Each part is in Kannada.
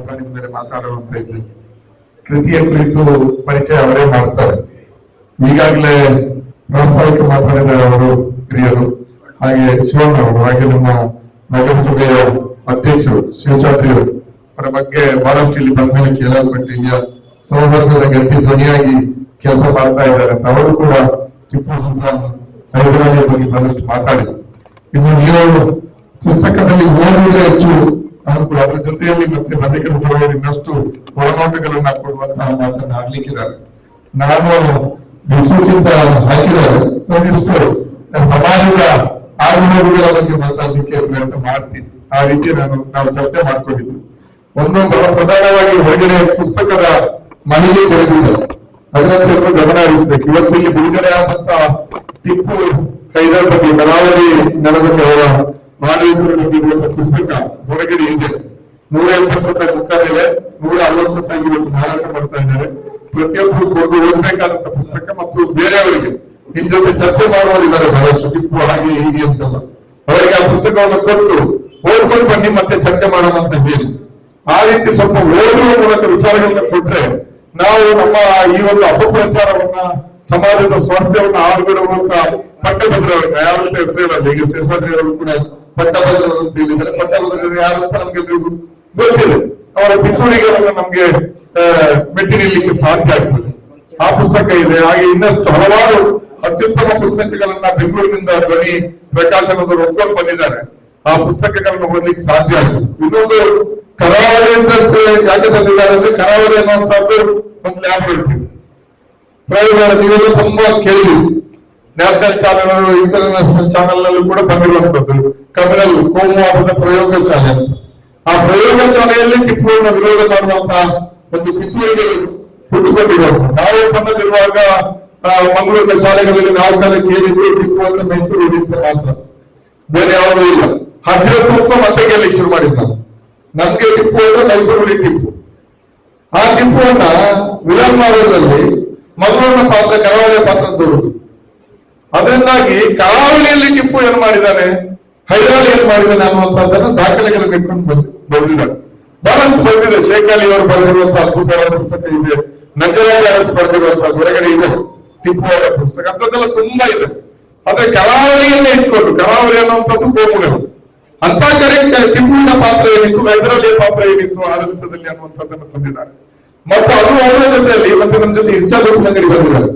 ಮಾತಾಡಿದ ಮೇಲೆ ಮಾತಾಡುವಂತ ಇದ್ದೆ. ಕೃತಿಯ ಕುರಿತು ಪರಿಚಯ ಅವರೇ ಮಾಡ್ತಾರೆ. ಈಗಾಗಲೇ ಪ್ರಾಸ್ತಾವಿಕ ಮಾತಾಡಿದ ಅವರು ಹಿರಿಯರು, ಹಾಗೆ ಶಿವಣ್ಣ ಅವರು, ಹಾಗೆ ನಮ್ಮ ನಗರಸಭೆಯ ಅಧ್ಯಕ್ಷರು ಶೇಷಾದ್ರಿಯವರು ಅವರ ಬಗ್ಗೆ ಬಹಳಷ್ಟು ಇಲ್ಲಿ ಬಂದ ಮೇಲೆ ಕೇಳಲ್ಪಟ್ಟು ಇಲ್ಲಿಯ ಸೌಹಾರ್ದದ ಗಟ್ಟಿ ಧ್ವನಿಯಾಗಿ ಕೆಲಸ ಮಾಡ್ತಾ ಇದ್ದಾರೆ ಅಂತ ಅವರು ಕೂಡ ಟಿಪ್ಪು ಸುಲ್ತಾನ್ ಹೈದರಾಲಿಯ ಬಗ್ಗೆ ಬಹಳಷ್ಟು ಮಾತಾಡಿದರು. ಇನ್ನು ನೀವು ಪುಸ್ತಕದಲ್ಲಿ ಓದಿದ್ರೆ ಹೆಚ್ಚು ಅನುಕೂಲ, ಅದರ ಜೊತೆಯಲ್ಲಿ ಮತ್ತೆ ಮಧ್ಯಕರ ಸಭೆಯವರು ಇನ್ನಷ್ಟು ಒಳನೋಟಗಳನ್ನ ಕೊಡುವಂತಹ ಮಾತನ್ನ ಆಡ್ಲಿಕ್ಕಿದ್ದಾರೆ. ನಾನು ದಿಕ್ಸೂಚಿತ ಹಾಕಿದ್ದಾರೆ, ಒಂದಿಷ್ಟು ಸಮಾಜದ ಆಗುಹೋಗುಗಳ ಬಗ್ಗೆ ಮಾತಾಡ್ಲಿಕ್ಕೆ ಪ್ರಯತ್ನ ಮಾಡ್ತೀನಿ. ಆ ರೀತಿ ನಾವು ಚರ್ಚೆ ಮಾಡ್ಕೊಂಡಿದ್ವಿ. ಒಂದು ಬಹಳ ಪ್ರಧಾನವಾಗಿ ಹೊರಗಡೆ ಪುಸ್ತಕದ ಮನೆಗೆ ಕೊರೆದಿದ್ದಾರೆ, ಅದರಂತೆ ಗಮನ ಹರಿಸಬೇಕು. ಇವತ್ತಿಲ್ಲಿ ಬಿಡುಗಡೆ ಆದಂತ ಟಿಪ್ಪು ಹೈದರ್ ಬಗ್ಗೆ ಕರಾವಳಿ ನೆಲದಲ್ಲಿ ಅವರ ಆಡಳಿತದ ಬಗ್ಗೆ ಇರುವಂತ ಪುಸ್ತಕ ಹೊರಗಡೆ ಇದೆ. 180 ರೂಪಾಯಿ ಮುಖಾಂತರ 160 ರೂಪಾಯಿ ಇವತ್ತು ಮಾರಾಟ ಮಾಡ್ತಾ ಇದ್ದಾರೆ. ಪ್ರತಿಯೊಬ್ಬರು ಕೊಂಡು ಓದಬೇಕಾದಂತ ಪುಸ್ತಕ ಮತ್ತು ಬೇರೆಯವರಿಗೆ ನಿಮ್ ಜೊತೆ ಚರ್ಚೆ ಮಾಡುವವರಿದ್ದಾರೆ ಬಹಳಷ್ಟು, ಟಿಪ್ಪು ಹಾಗೆ ಹೀಗೆ ಅಂತಲ್ಲ, ಅವರಿಗೆ ಆ ಪುಸ್ತಕವನ್ನು ಕೊಟ್ಟು ಓದ್ಕೊಂಡು ಬನ್ನಿ ಮತ್ತೆ ಚರ್ಚೆ ಮಾಡೋಣ ಅಂತ ಹೇಳಿ ಆ ರೀತಿ ಸ್ವಲ್ಪ ಓದುವ ಮೂಲಕ ವಿಚಾರಗಳನ್ನ ಕೊಟ್ರೆ ನಾವು ನಮ್ಮ ಈ ಒಂದು ಅಪಪ್ರಚಾರವನ್ನ ಸಮಾಜದ ಸ್ವಾಸ್ಥ್ಯವನ್ನ ಹಾಳುಗೆಡುವಂತ ಪಟ್ಟಭದ್ರವನ್ನ ಯಾರು ಅಂತ ಹೆಸರು ಹೇಳಲ್ಲ. ಈಗ ಶೇಷಾದ್ರಿ ಅವರು ಕೂಡ ಪಟ್ಟಭದ್ರರು ಅಂತ ಹೇಳಿದ್ದಾರೆ. ಪಟ್ಟಭದ್ರರು ಯಾರು ಅಂತ ನಮ್ಗೆ ಗೊತ್ತಿದೆ. ಅವರ ಪಿತೂರಿಗಳನ್ನ ನಮ್ಗೆ ಮೆಟ್ಟಿ ನಿಲ್ಲಕ್ಕೆ ಸಾಧ್ಯ ಆಗ್ತದೆ. ಆ ಪುಸ್ತಕ ಇದೆ. ಹಾಗೆ ಇನ್ನಷ್ಟು ಹಲವಾರು ಅತ್ಯುತ್ತಮ ಪುಸ್ತಕಗಳನ್ನ ಬೆಂಗಳೂರಿನಿಂದ ಧ್ವನಿ ಪ್ರಕಾಶನದವರು ಒಪ್ಕೊಂಡು ಬಂದಿದ್ದಾರೆ. ಆ ಪುಸ್ತಕಗಳನ್ನ ಓದ್ಲಿಕ್ಕೆ ಸಾಧ್ಯ ಆಗಿದೆ. ಇನ್ನೊಂದು ಕರಾವಳಿ ಅಂತ ಯಾಕೆ ತಂದಿದ್ದಾರೆ ಅಂದ್ರೆ, ಕರಾವಳಿ ಅನ್ನುವಂಥದ್ದು ಒಂದು ಲ್ಯಾಬೊರೇಟರಿ ಪ್ರಯೋಗ ನೀವೆಲ್ಲ ತುಂಬಾ ಕೇಳಿದ್ವಿ. ನ್ಯಾಷನಲ್ ಚಾನೆಲ್, ಇಂಟರ್ನ್ಯಾಷನಲ್ ಚಾನೆಲ್ ನಲ್ಲೂ ಕೂಡ ಬಂದಿರುವಂತದ್ದು ಕಮ್ಯುನಲ್ ಕೋಮುವಾದದ ಪ್ರಯೋಗಶಾಲೆ. ಆ ಪ್ರಯೋಗಶಾಲೆಯಲ್ಲಿ ಟಿಪ್ಪುವನ್ನು ವಿರೋಧ ಮಾಡುವಂತಹ ಒಂದು ಪಿತೂರಿಗಳು ಹುಟ್ಟುಕೊಂಡಿರುವಂತ. ನಾವು ಸಣ್ಣದಿರುವಾಗ ಮಂಗಳೂರಿನ ಶಾಲೆಗಳಲ್ಲಿ ನಾವು ಕಾಲ ಕೇಳಿದ್ರು ಟಿಪ್ಪು ಅಂದ್ರೆ ಮೈಸೂರು ಹಿಡಿತ ಮಾತ್ರ, ಬೇರೆ ಯಾವುದೂ ಇಲ್ಲ. ಹಜರತ್ ಮತ್ತೆ ಕೇಳಲಿಕ್ಕೆ ಶುರು ಮಾಡಿದ್ ನಮ್ಗೆ ಟಿಪ್ಪು ಅಂದ್ರೆ ಮೈಸೂರು ಹುಡಿ ಟಿಪ್ಪು. ಆ ಟಿಪ್ಪುವನ್ನ ವಿಲನ್ ಮಾಡೋದ್ರಲ್ಲಿ ಮಂಗಳೂರಿನ ಪಾತ್ರ, ಕರಾವಳಿಯ ಪಾತ್ರ ತೋರುದು. ಅದರಿಂದಾಗಿ ಕರಾವಳಿಯಲ್ಲಿ ಟಿಪ್ಪು ಏನ್ ಮಾಡಿದ್ದಾನೆ, ಹೈದರಾಲಿ ಏನ್ ಮಾಡಿದ್ದಾನೆ ಅನ್ನುವಂಥದ್ದನ್ನ ದಾಖಲೆಗಳನ್ನು ಇಟ್ಕೊಂಡು ಬರೆದಿದ್ದಾರೆ. ಬಹಳಷ್ಟು ಬರೆದಿದೆ. ಶೇಖಾಲಿ ಅವರು ಬರೆದಿರುವಂತಹ ಅದ್ಭುತವಾದ ಪುಸ್ತಕ ಇದೆ. ನಂಜರಾಜ ಅರಸು ಬರೆದಿರುವಂತಹ ಹೊರಗಡೆ ಇದೆ ಟಿಪ್ಪು ಅವರ ಪುಸ್ತಕ. ಅಂತದ್ದೆಲ್ಲ ತುಂಬಾ ಇದೆ. ಆದ್ರೆ ಕರಾವಳಿಯನ್ನೇ ಇಟ್ಕೊಂಡು, ಕರಾವಳಿ ಅನ್ನುವಂಥದ್ದು ಕೋಮುಗಳು ಅಂತ ಕಡೆ ಟಿಪ್ಪುವಿನ ಪಾತ್ರ ಏನಿತ್ತು, ಹೈದರಾಲಿಯ ಪಾತ್ರ ಏನಿತ್ತು ಆಡಳಿತದಲ್ಲಿ ಅನ್ನುವಂಥದ್ದನ್ನು ತಂದಿದ್ದಾರೆ. ಮತ್ತು ಅದು ಅವರ ಜೊತೆಯಲ್ಲಿ ಮತ್ತೆ ನಮ್ಮ ಜೊತೆ ಇರ್ಷಾದ್ ಉಪ್ಪಿನಂಗಡಿ ಬಂದಿದ್ದಾರೆ.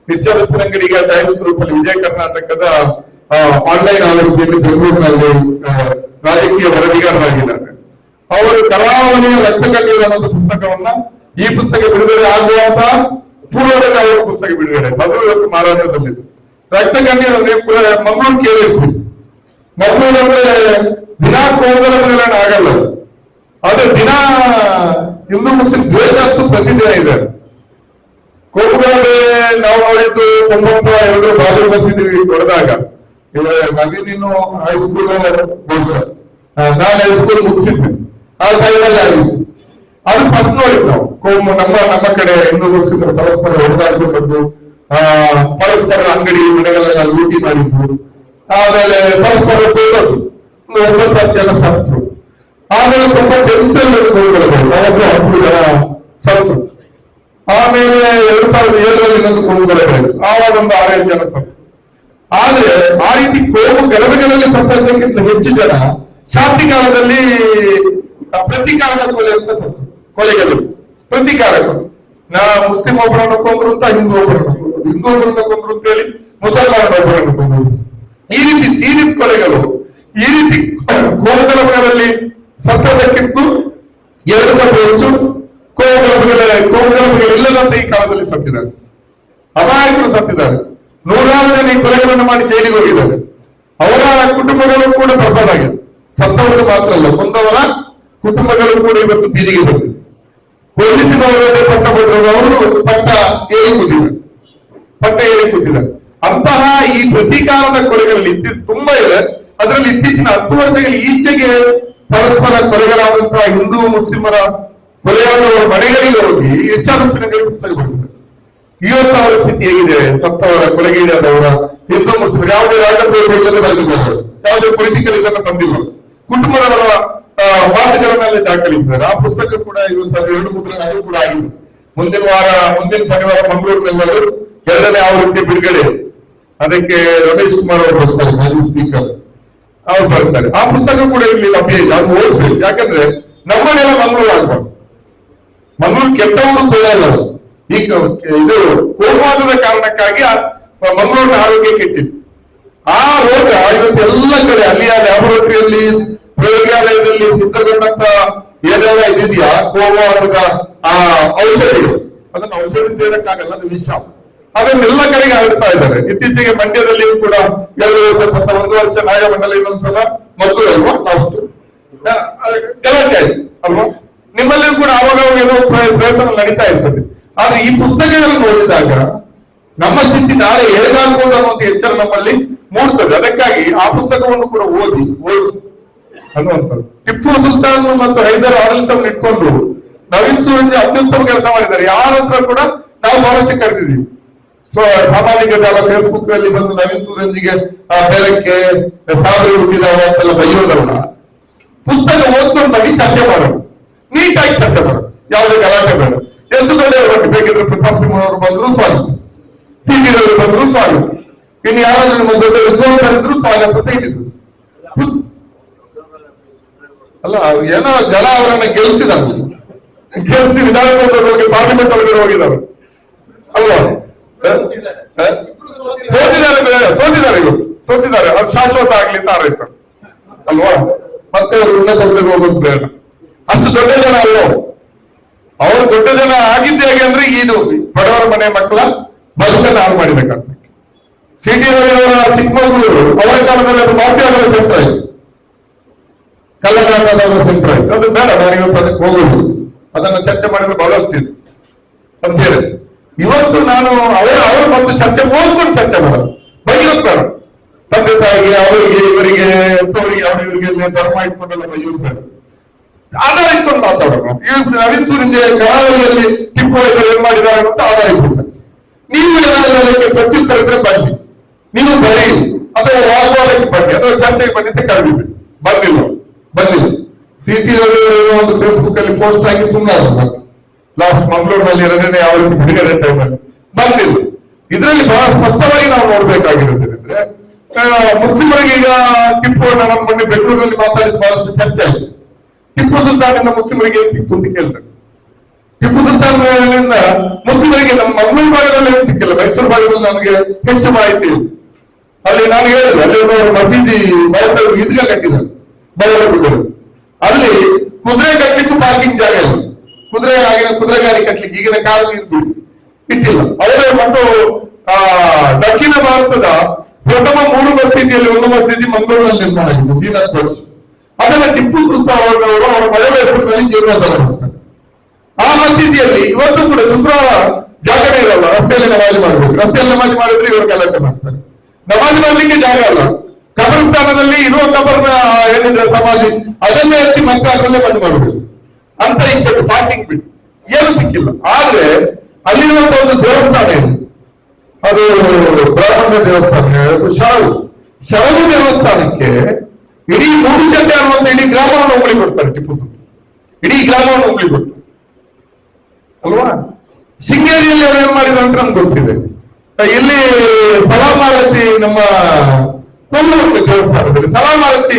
ಇರ್ಷಾದ್ ಉಪ್ಪಿನಂಗಡಿಗೆ ಟೈಮ್ಸ್ ಗ್ರೂಪ್ ಅಲ್ಲಿ ವಿಜಯ ಕರ್ನಾಟಕದ ಆನ್ಲೈನ್ ಆವೃತ್ತಿಯಲ್ಲಿ ಬೆಂಗಳೂರಿನಲ್ಲಿ ರಾಜಕೀಯ ವರದಿಗಾರರಾಗಿದ್ದಾರೆ. ಅವರು ಕರಾವಳಿಯ ರಕ್ತ ಕಣ್ಣೀರು ಅನ್ನೋ ಪುಸ್ತಕವನ್ನ, ಈ ಪುಸ್ತಕ ಬಿಡುಗಡೆ ಆಗುವಂತ ಪೂರ್ವದಲ್ಲಿ ಅವರ ಪುಸ್ತಕ ಬಿಡುಗಡೆ ಆಯ್ತು. ಅದು ಇವತ್ತು ಮಾರಾಟದಲ್ಲಿದೆ. ರಕ್ತ ಕಣ್ಣೀರು ಅಂದ್ರೆ ಮಂಗಳೂರು ಕೇಳಿರ್ತೀವಿ. ಮಂಗಳೂರು ಅಂದ್ರೆ ದಿನಾ ಕೋಮುಗಲ ಆಗಲ್ಲ, ಆದ್ರೆ ದಿನ ಹಿಂದೂ ಮುಸ್ಲಿಂ ದ್ವೇಷ ಅಂತೂ ಪ್ರತಿದಿನ ಇದೆ. ಕೋಮುಗಲಭೆ ನಾವು ನೋಡಿದ್ದು 92 ಬಾಗಿಲು ಮಸೀದಿ ಹೊಡೆದಾಗ, ನವೀನ್ ಇನ್ನು ಹೈಸ್ಕೂಲ್ ಬಹುಶಃ ನಾನು ಹೈಸ್ಕೂಲ್ ಮುಗಿಸಿದ್ದೆ ಆ ಟೈಮಲ್ಲಿ ಆಗಿತ್ತು. ಅದು ಫಸ್ಟ್ ನೋಡಿದ್ ನಾವು. ಕೋಮು ನಮ್ಮ ಕಡೆ ಹಿಂದೂ ಮುಸ್ಲಿಂ ಪರಸ್ಪರ ಹೊಡೆದಾಡ್ಕೊಂಡು ಪರಸ್ಪರ ಅಂಗಡಿ ಮನೆಗಳೆಲ್ಲ ಲೂಟಿ ಮಾಡಿದ್ದು, ಆಮೇಲೆ ಪರಸ್ಪರ ಕೊಡೋದು. 9-10 ಜನ ಸತ್ರು. ಆಮೇಲೆ 98 ಜನ ಸತ್ರು. ಆಮೇಲೆ 2007ರಲ್ಲಿ ಇನ್ನೊಂದು ಕೋಮು ಗಲಭೆ ಆಯ್ತು. ಆವಾಗ ಒಂದು 6-7 ಜನ ಸತ್ರು. ಆದ್ರೆ ಆ ರೀತಿ ಕೋಮು ಗಲಭೆಗಳಲ್ಲಿ ಸತ್ತಕ್ಕಿಂತ ಹೆಚ್ಚು ಜನ ಶಾಂತಿ ಕಾಲದಲ್ಲಿ ಪ್ರತೀಕಾರದ ಕೊಲೆ ಅಂತ ಸತ್ತು. ಕೊಲೆಗಳು ಪ್ರತೀಕಾರಗಳು. ಮುಸ್ಲಿಂ ಒಬ್ಬರನ್ನು ಕೊಂದ್ರು ಅಂತ ಹಿಂದೂ ಒಬ್ಬರನ್ನು ಕೊಂದ್ರು, ಹಿಂದೂ ಒಬ್ಬರನ್ನು ಕೊಂದ್ರು ಅಂತ ಹೇಳಿ ಮುಸಲ್ಮಾನ ಒಬ್ಬರನ್ನು ಕೊಂದ್ರು. ಈ ರೀತಿ ಸೀರೀಸ್ ಕೊಲೆಗಳು, ಈ ರೀತಿ ಕೋಮುಗಲಭೆಗಳಲ್ಲಿ ಸತ್ತದಕ್ಕಿಂತ 2 ಪಟ್ಟು ಹೆಚ್ಚು ಕೋಮುಗಲಭೆಗಳು ಇಲ್ಲದಂತೆ ಈ ಕಾಲದಲ್ಲಿ ಸತ್ತಿದ್ದಾರೆ. ಅಮಾಯಕರು ಸತ್ತಿದ್ದಾರೆ. 100 ಜನ ಈ ಕೊಲೆಗಳನ್ನು ಮಾಡಿ ಜೈಲಿಗೆ ಹೋಗಿದ್ದಾರೆ. ಅವರ ಕುಟುಂಬಗಳು ಕೂಡ ಬರ್ಬಾದಾಗಿದೆ. ಸತ್ತವರು ಮಾತ್ರ ಅಲ್ಲ, ಕೊಂದವರ ಕುಟುಂಬಗಳು ಕೂಡ ಇವತ್ತು ಬೀದಿಗೆ ಬಂದಿದೆ. ಕೊಲ್ಲಿಸಿದವರೇ ಪಟ್ಟಭದ್ರವರು ಪಟ್ಟ ಏರಿ ಕೂತಿದ್ದಾರೆ. ಅಂತಹ ಈ ಪ್ರತೀಕಾರದ ಕೊಲೆಗಳಲ್ಲಿ ತುಂಬಾ ಇದೆ. ಅದರಲ್ಲಿ ಇತ್ತೀಚಿನ 10 ವರ್ಷಗಳ ಈಚೆಗೆ ಪರಸ್ಪರ ಕೊಲೆಗಳಾದಂತಹ ಹಿಂದೂ ಮುಸ್ಲಿಮರ ಕೊಲೆಯಾದವರ ಮನೆಗಳಿಗೆ ಹೋಗಿ ಇರ್ಷಾದ್ ಉಪ್ಪಿನಂಗಡಿ ಪುಸ್ತಕ ಬರೆದಿದ್ದಾರೆ. ಇವತ್ತು ಅವರ ಸ್ಥಿತಿ ಹೇಗಿದೆ? ಸತ್ತವರ ಕೊಲೆಗೀಡಾದವರ ಹಿಂದೂ ಮುಸ್ಲಿಮರು ಯಾವುದೇ ರಾಜದ್ರೋಹ ಇಲ್ಲದೆ ಬರೆದಿದ್ದಾರೆ, ಯಾವುದೇ ಪೊಲಿಟಿಕಲ್ ಇದನ್ನು ತಂದಿಲ್ಲ. ಕುಟುಂಬದವರ ಮಾತುಗಳನ್ನೆಲ್ಲ ದಾಖಲಿಸಿದ್ದಾರೆ. ನಡೆಸಿದ್ದಾರೆ. ಆ ಪುಸ್ತಕ ಕೂಡ ಇವತ್ತು 2 ಮುದ್ರಣ ಅದು ಕೂಡ ಆಗಿದೆ. ಮುಂದಿನ ಶನಿವಾರ ಮಂಗಳೂರಿನಲ್ಲಿ 2ನೇ ಆವೃತ್ತಿ ಬಿಡುಗಡೆ. ಅದಕ್ಕೆ ರಮೇಶ್ ಕುಮಾರ್ ಅವರು ಬರ್ತಾರೆ, ಮಾಜಿ ಸ್ಪೀಕರ್ ಅವ್ರು ಬರ್ತಾರೆ. ಆ ಪುಸ್ತಕ ಕೂಡ ಇಲ್ಲಿ ಲಭ್ಯ ಇದೆ, ಅದು ಓದ್ಬೇಕು. ಯಾಕಂದ್ರೆ ನಮ್ಮನೆಲ್ಲ ಮಂಗಳೂರು ಆಗ್ಬಾರ್ದು. ಮಂಗಳೂರು ಕೆಟ್ಟವರು ಬೇಡಲ್ಲ. ಈಗ ಇದು ಕೋಮವಾದದ ಕಾರಣಕ್ಕಾಗಿ ಮಂಗಳೂರಿನ ಆರೋಗ್ಯ ಕೆಟ್ಟಿತ್ತು. ಆ ರೋಗ ಇವತ್ತು ಎಲ್ಲ ಕಡೆ ಅಲ್ಲಿಯ ಲ್ಯಾಬೊರೇಟರಿಯಲ್ಲಿ, ಪ್ರಯೋಗಾಲಯದಲ್ಲಿ ಸಿದ್ಧಗೊಂಡಂತ ಏನೆಲ್ಲ ಇದೆಯಾ ಕೋಮವಾದದ ಆ ಔಷಧಿಗಳು, ಅದನ್ನು ಔಷಧಿ ಅಂತ ಹೇಳಕ್ಕಾಗಲ್ಲ, ಅದು ವಿಷ. ಅದನ್ನೆಲ್ಲ ಕಡೆಗೆ ಹರಡ್ತಾ ಇದ್ದಾರೆ. ಇತ್ತೀಚೆಗೆ ಮಂಡ್ಯದಲ್ಲಿಯೂ ಕೂಡ 2 ವರ್ಷ 1 ವರ್ಷ ನಾಗಮಂಡಲ ಇನ್ನೊಂದ್ಸಲ ಮಕ್ಕಳು ಅಲ್ವಾ ಲಾಸ್ಟ್ ಗಲಾಟೆ ಆಯ್ತು ಅಲ್ವಾ. ನಿಮ್ಮಲ್ಲಿಯೂ ಕೂಡ ಆವಾಗ ಏನೋ ಪ್ರಯತ್ನ ನಡೀತಾ ಇರ್ತದೆ. ಆದ್ರೆ ಈ ಪುಸ್ತಕಗಳನ್ನು ಓದಿದಾಗ ನಮ್ಮ ಸ್ಥಿತಿ ನಾಳೆ ಹೇಗಾಗ್ಬೋದು ಅನ್ನುವಂತ ಎಚ್ಚರ ನಮ್ಮಲ್ಲಿ ಮೂಡ್ತದೆ. ಅದಕ್ಕಾಗಿ ಆ ಪುಸ್ತಕವನ್ನು ಕೂಡ ಓದಿಸಿ ಅನ್ನುವಂಥದ್ದು. ಟಿಪ್ಪು ಸುಲ್ತಾನ್ ಮತ್ತು ಹೈದರ್ ಆಡಳಿತವನ್ನು ಇಟ್ಕೊಂಡು ನವೀನ್ ಸೂರಂಜಿ ಅತ್ಯುತ್ತಮ ಕೆಲಸ ಮಾಡಿದ್ದಾರೆ. ಯಾರ ಹತ್ರ ಕೂಡ ನಾವು ಬಹಳಷ್ಟು ಕರೆದಿದ್ದೀವಿ. ಸಾಮಾಜಿಕ ಜಾಲ ಫೇಸ್ಬುಕ್ ಅಲ್ಲಿ ಬಂದು ನವೀನ್ ಸೂರಂಜಿಗೆ ಬೆಳಕ್ಕೆ ಸಾವಿರ ಹುಟ್ಟಿದಾವ ಅಂತೆಲ್ಲ ಬೈಯೋದಲ್ಲ. ಪುಸ್ತಕ ಓದ್ಕೊಂಡು ಬನ್ನಿ, ಚರ್ಚೆ ಮಾಡೋಣ, ನೀಟಾಗಿ ಚರ್ಚೆ ಮಾಡೋಣ, ಯಾವುದೇ ಗಲಾಟೆ ಬೇಡ. ಎಷ್ಟು ದೊಡ್ಡವರು ಬೇಕಿದ್ರೆ ಪ್ರತಾಪ್ ಸಿಂಹ ಅವರು ಬಂದ್ರು ಸ್ವಾಗತ, ಸಿಟಿ ರವರು ಬಂದ್ರು ಸ್ವಾಗತ, ಇನ್ನು ಯಾರಾದ್ರೂ ನಿಮ್ಮ ದೊಡ್ಡ ವಿದ್ವಾಂಸರಿದ್ರು ಸ್ವಾಗತ ಅಂತ ಹೇಳಿದ್ರು. ಅಲ್ಲ ಏನೋ ಜನ ಅವರನ್ನ ಗೆಲ್ಸಿ ವಿಧಾನಸೌಧದೊಳಗೆ ಪಾರ್ಲಿಮೆಂಟ್ ಒಳಗಡೆ ಹೋಗಿದ್ದಾರೆ ಅಲ್ವಾ. ಸೋತಿದ್ದಾರೆ ಅದು ಶಾಶ್ವತ ಆಗ್ಲಿ ಅಂತ ಹಾರೈಸ ಅಲ್ವಾ. ಮತ್ತೆ ಅವರು ಉನ್ನತ ಹುದ್ದೆಗೆ ಹೋಗೋದು ಬೇಡ. ಅಷ್ಟು ದೊಡ್ಡ ಜನ ಅಲ್ಲ ಅವರು. ದೊಡ್ಡ ಜನ ಆಗಿದ್ದೆ ಹೇಗೆ ಅಂದ್ರೆ ಇದು ಬಡವರ ಮನೆ ಮಕ್ಕಳ ಬದುಕನ್ನು ಹಾಳು ಮಾಡಿದ ಕಾರಣಕ್ಕೆ. ಸಿಟಿ ರವಿಯವರ ಚಿಕ್ಕಮಗಳೂರು ಅವರ ಕಾಲದಲ್ಲಿ ಅದು ಮಾಫಿಯಾಗಳ ಸೆಂಟರ್ ಆಯ್ತು, ಕಳ್ಳಗಾಟದವರ ಸೆಂಟರ್ ಆಯ್ತು. ಅದು ಬೇಡ, ನಾನು ಇವತ್ತು ಅದಕ್ಕೆ ಹೋಗುದು. ಅದನ್ನು ಚರ್ಚೆ ಮಾಡಿದ್ರೆ ಬಹಳಷ್ಟು ಇದೆ, ಅದು ಬೇರೆ. ಇವತ್ತು ನಾನು ಅವರು ಬಂದು ಚರ್ಚೆ ಓದ್ಕೊಂಡು ಚರ್ಚೆ ಮಾಡೋದು, ಬೈಯೋದು ಬೇಡ. ತಂದೆ ತಾಯಿಗೆ ಅವರಿಗೆ ಇವರಿಗೆ ಎಂತವರಿಗೆ ಅವರಿಗೆ ಧರ್ಮ ಇಟ್ಕೊಂಡೆಲ್ಲ ಬೈಯೋದು ಬೇಡ. ಆಧಾರ ಇಟ್ಕೊಂಡು ಮಾತಾಡೋಣ. ನವೀನ್ ಸೂರಿಂಜೆ ಕರಾವಳಿಯಲ್ಲಿ ಟಿಪ್ಪು ವೈದ್ಯರು ಏನ್ ಮಾಡಿದ್ದಾರೆ ಅಂತ ಆಧಾರ ಇಟ್ಕೊಂಡು ನೀವು ಏನಾದ್ರೂ ಪ್ರತ್ಯುತ್ತರ ಇದ್ರೆ ಬನ್ನಿ, ನೀವು ಬರೀ ಅಥವಾ ವಾಗ್ವಾದಕ್ಕೆ ಬನ್ನಿ ಅಥವಾ ಚರ್ಚೆಗೆ ಬನ್ನಿ ಅಂತ ಕರೆದಿದ್ರಿ. ಬಂದಿಲ್ಲ. ಸಿಟಿ ಒಂದು ಫೇಸ್ಬುಕ್ ಅಲ್ಲಿ ಪೋಸ್ಟ್ ಆಗಿ ಸುಮ್ಮನೆ ಮತ್ತೆ ಲಾಸ್ಟ್ ಮಂಗಳೂರಿನಲ್ಲಿ 2ನೇ ಆವೃತ್ತಿ ಬಿಡುಗಡೆ ಟೈಮಲ್ಲಿ ಬಂದಿಲ್ಲ. ಇದರಲ್ಲಿ ಬಹಳ ಸ್ಪಷ್ಟವಾಗಿ ನಾವು ನೋಡ್ಬೇಕಾಗಿರೋದೇನೆಂದ್ರೆ, ಮುಸ್ಲಿಮರಿಗೆ ಈಗ ಟಿಪ್ಪು ನಮ್ಮ ಮೊನ್ನೆ ಬೆಂಗಳೂರಿನಲ್ಲಿ ಮಾತಾಡಿದ ಬಹಳಷ್ಟು ಚರ್ಚೆ ಆಯ್ತು. ಟಿಪ್ಪು ಸುಲ್ತಾನಿಂದ ಮುಸ್ಲಿಮರಿಗೆ ಏನ್ ಸಿಕ್ತು ಅಂತ ಕೇಳಿದ್ರೆ, ಟಿಪ್ಪು ಸುಲ್ತಾನಿಂದ ಮುಸ್ಲಿಮರಿಗೆ ನಮ್ಮ ಮಂಗಳೂರು ಭಾಗದಲ್ಲಿ ಏನ್ ಸಿಕ್ಕಿಲ್ಲ, ಮೈಸೂರು ಭಾಗದಲ್ಲಿ ನನಗೆ ಹೆಚ್ಚು ಮಾಹಿತಿ ಇಲ್ಲ. ಅಲ್ಲಿ ನಾನು ಹೇಳಿದೆ, ಅಲ್ಲಿ ಮಸೀದಿ ಈದ್ಗಾ ಕಟ್ಟಿದ್ದಾರೆ ಬಯಲುಗುಡ್ಡ. ಅಲ್ಲಿ ಕುದುರೆ ಕಟ್ಟಲಿಕ್ಕೂ ಪಾರ್ಕಿಂಗ್ ಜಾಗ ಇಲ್ಲ. ಕುದುರೆಗಾರಿ ಕಟ್ಟಲಿಕ್ಕೆ ಈಗಿನ ಕಾಲ ಇಟ್ಟಿಲ್ಲ. ಅವರೇ ಮತ್ತು ದಕ್ಷಿಣ ಭಾರತದ ಪ್ರಥಮ 3 ಮಸೀದಿಯಲ್ಲಿ 1 ಮಸೀದಿ ಮಂಗಳೂರಿನಲ್ಲಿ ನಿರ್ಮಾಣ ಆಗಿದೆ, ಜೀನತ್ ಬಡ್ಸ್. ಅದನ್ನ ಟಿಪ್ಪು ಸುಲ್ತಾನ್ ಅವರು ಅವರ ಮಳೆ ಹೆಸರಿನಲ್ಲಿ ಜೀರ್ಣೋದ್ಧಾರ ಮಾಡ್ತಾರೆ. ಆ ಮಸೀದಿಯಲ್ಲಿ ಇವತ್ತು ಕೂಡ ಶುಕ್ರವಾರ ಜಾಗರಣೆ ಇರಲ್ಲ, ರಸ್ತೆಯಲ್ಲಿ ನಮಾಜ್ ಮಾಡಬೇಕು. ರಸ್ತೆಯಲ್ಲಿ ನಮಾಜ್ ಮಾಡಿದ್ರೆ ಇವರು ಗಲಾಟೆ ಮಾಡ್ತಾರೆ. ನಮಾಜ್ ಮಾಡ್ಲಿಕ್ಕೆ ಜಾಗ ಅಲ್ಲ. ಕಬರಸ್ಥಾನದಲ್ಲಿ ಇರುವ ಕಬರ್ನ ಏನಿದೆ ಸಮಾಧಿ, ಅದನ್ನೇ ಎತ್ತಿ ಮತ್ತೆ ಅದರಲ್ಲೇ ಬಂದ್ ಮಾಡಬೇಕು ಅಂತ ಇತ್ತು. ಪಾರ್ಕಿಂಗ್ ಬಿಟ್ಟು ಏನು ಸಿಕ್ಕಿಲ್ಲ. ಆದ್ರೆ ಅಲ್ಲಿರುವಂತ ಒಂದು ದೇವಸ್ಥಾನ ಇದೆ, ಅದು ಬ್ರಾಹ್ಮಣ ದೇವಸ್ಥಾನ, ಶರವು ದೇವಸ್ಥಾನಕ್ಕೆ ಇಡೀ 3 ಸೆಂಟೆ ಅನ್ನುವಂತ ಇಡೀ ಗ್ರಾಮವನ್ನು ಉಂಗ್ಳಿ ಕೊಡ್ತಾರೆ ಟಿಪ್ಪು ಸುಲ್ತಾನ್. ಇಡೀ ಗ್ರಾಮವನ್ನು ಉಂಗ್ಳಿ ಕೊಡ್ತಾರೆ ಅಲ್ವಾ. ಶೃಂಗೇರಿಯಲ್ಲಿ ಅವರು ಏನ್ ಮಾಡಿದ್ರು ಅಂತ ನಮ್ಗೆ ಗೊತ್ತಿದೆ. ಇಲ್ಲಿ ಸಲಾಮಾರತಿ, ನಮ್ಮ ಕೊಲ್ಲೂರು ದೇವಸ್ಥಾನದಲ್ಲಿ ಸಲಾಮಾರತಿ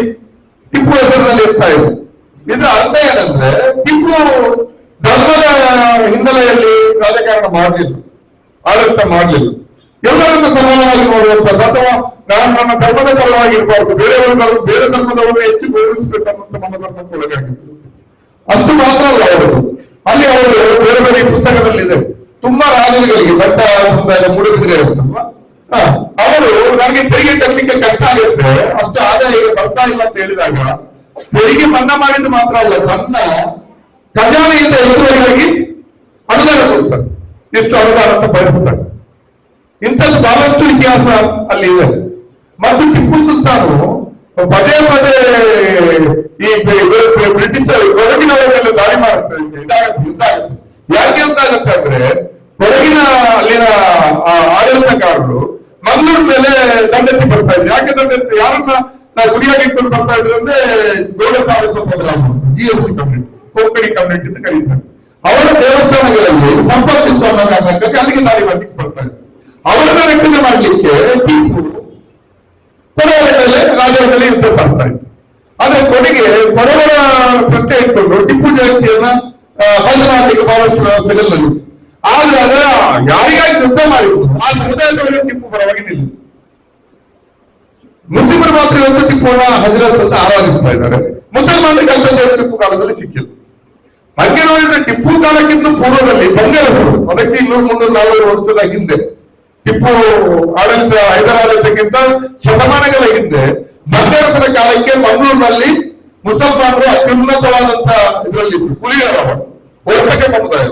ಟಿಪ್ಪು ಹೆಸರಿನಲ್ಲಿ ಇರ್ತಾ ಇದೆ. ಇದರ ಅರ್ಥ ಏನಂದ್ರೆ, ಟಿಪ್ಪು ಧರ್ಮದ ಹಿನ್ನೆಲೆಯಲ್ಲಿ ರಾಜಕಾರಣ ಮಾಡಲಿಲ್ಲ, ಆಡಳಿತ ಮಾಡಲಿಲ್ಲ. ಎಲ್ಲರನ್ನು ಸಮಾನವಾಗಿ ನೋಡುವಂಥದ್ದು, ಅಥವಾ ನಾನು ನನ್ನ ಧರ್ಮದ ಪರವಾಗಿರಬಾರ್ದು, ಬೇರೆ ಧರ್ಮದವರನ್ನು ಹೆಚ್ಚು ಗೌರವಿಸಬೇಕನ್ನುವಂತ ಮನೋಧರ್ಮಕ್ಕೆ ಒಳಗಾಗಿತ್ತು. ಅಷ್ಟು ಮಾತ್ರ ಅಲ್ಲ, ಅಲ್ಲಿ ಅವರು ಬೇರೆ ಬೇರೆ ಪುಸ್ತಕದಲ್ಲಿದೆ. ತುಂಬಾ ರಾಜರುಗಳಿಗೆ ದೊಡ್ಡ ಮೂಡುಬಿದ್ರೆ ಇರುತ್ತಲ್ವಾ, ಅವರು ನನಗೆ ತೆರಿಗೆ ಕಟ್ಟಲಿಕ್ಕೆ ಕಷ್ಟ ಆಗುತ್ತೆ, ಅಷ್ಟು ಆದಾಯ ಬರ್ತಾ ಇಲ್ಲ ಅಂತ ಹೇಳಿದಾಗ ತೆರಿಗೆ ಮನ್ನಾ ಮಾಡಿದ್ದು ಮಾತ್ರ ಅಲ್ಲ, ತನ್ನ ಖಜಾನೆಯಿಂದ ಹೆಚ್ಚುವರಿಯಾಗಿ ಅನುದಾನ ಕೊಡ್ತಾರೆ. ಎಷ್ಟು ಅನುದಾನ ಅಂತ ಬಯಸ್ತಾರೆ. ಇಂಥದ್ದು ಬಹಳಷ್ಟು ಇತಿಹಾಸ ಅಲ್ಲಿ ಇದೆ. ಮತ್ತು ಟಿಪ್ಪು ಸುಲ್ತಾನು ಪದೇ ಈ ಬ್ರಿಟಿಷರು ಕೊಡಗಿನವರ ಮೇಲೆ ದಾಳಿ ಮಾಡುತ್ತಾರೆ. ಇದಾಗುತ್ತೆ. ಯಾಕೆ ಅಂತಾಗುತ್ತೆ ಅಂದ್ರೆ, ಕೊಡಗಿನ ಅಲ್ಲಿನ ಆಡಳಿತಗಾರರು ಮಂಗಳೂರು ಮೇಲೆ ದಂಡೆತ್ತಿ ಬರ್ತಾ ಇದ್ರು. ಯಾಕೆ ದಂಡೆತ್ತಿ, ಯಾರನ್ನ ಗುರಿಯಾಗಿ ಇಟ್ಕೊಂಡು ಬರ್ತಾ ಇದ್ರು ಅಂದ್ರೆ, ಗೋಡೆ ಸಾರಿಸುವ programme, GST community Konkani community ಅಂತ ಕರೀತಾರೆ. ಅವರ ದೇವಸ್ಥಾನಗಳಲ್ಲಿ ಸಂಪತ್ತಿತ್ತು ಅನ್ನೋ ಕಾರಣಕ್ಕಾಗಿ ಅಲ್ಲಿಗೆ ದಾಳಿ ಮಾಡ್ಲಿಕ್ಕೆ ಬರ್ತಾ ಇದ್ದಾರೆ. ಅವರನ್ನ ರಕ್ಷಣೆ ಮಾಡ್ಲಿಕ್ಕೆ ಟಿಪ್ಪು ಕೊಡವರ ಮೇಲೆ ರಾಜರಲ್ಲಿ ಯುದ್ಧ ಸಾಗ್ತಾ ಇತ್ತು. ಆದ್ರೆ ಕೊಡವರ ಪ್ರಶ್ನೆ ಇಟ್ಕೊಂಡು ಟಿಪ್ಪು ಜಯಂತಿಯನ್ನ ಬಂದ್ ಮಾಡ್ಲಿಕ್ಕೆ ಬಹಳಷ್ಟು ವ್ಯವಸ್ಥೆಗಳು. ಆದ್ರೆ ಅದರ ಯಾರಿಗಾಗಿ ಯುದ್ಧ ಮಾಡಿದ್ರು ಆ ಸಮುದಾಯದವರಿಗೆ ಟಿಪ್ಪು ಪರವಾಗಿ ನಿಲ್ಲ. ಮುಸ್ಲಿಮರು ಮಾತ್ರ ಇವತ್ತು ಟಿಪ್ಪುನ ಹಜರತ್ ಅಂತ ಆರಾಧಿಸ್ತಾ ಇದ್ದಾರೆ. ಮುಸಲ್ಮಾನರಿಗೆ ಅಂತ ಟಿಪ್ಪು ಕಾಲದಲ್ಲಿ ಸಿಕ್ಕಿಲ್ಲ. ಹಂಗೆ ನೋಡಿದ್ರೆ ಟಿಪ್ಪು ಕಾಲಕ್ಕಿಂತ ಪೂರ್ವದಲ್ಲಿ ಬಂಗಾರಸರು, ಅದಕ್ಕೆ 200-300-400 ವರ್ಷದ ಹಿಂದೆ, ಟಿಪ್ಪು ಆಡಳಿತ ಹೈದರಾಬಾದ್ಗಿಂತ ಶತಮಾನಗಳ ಹಿಂದೆ ಬಂಗಾರಸರ ಕಾಲಕ್ಕೆ ಮಂಗಳೂರಿನಲ್ಲಿ ಮುಸಲ್ಮಾನರು ಅತ್ಯುನ್ನತವಾದಂತ ಇದರಲ್ಲಿ ಕುಲಿಯರ ವರ್ತಕ ಸಮುದಾಯ.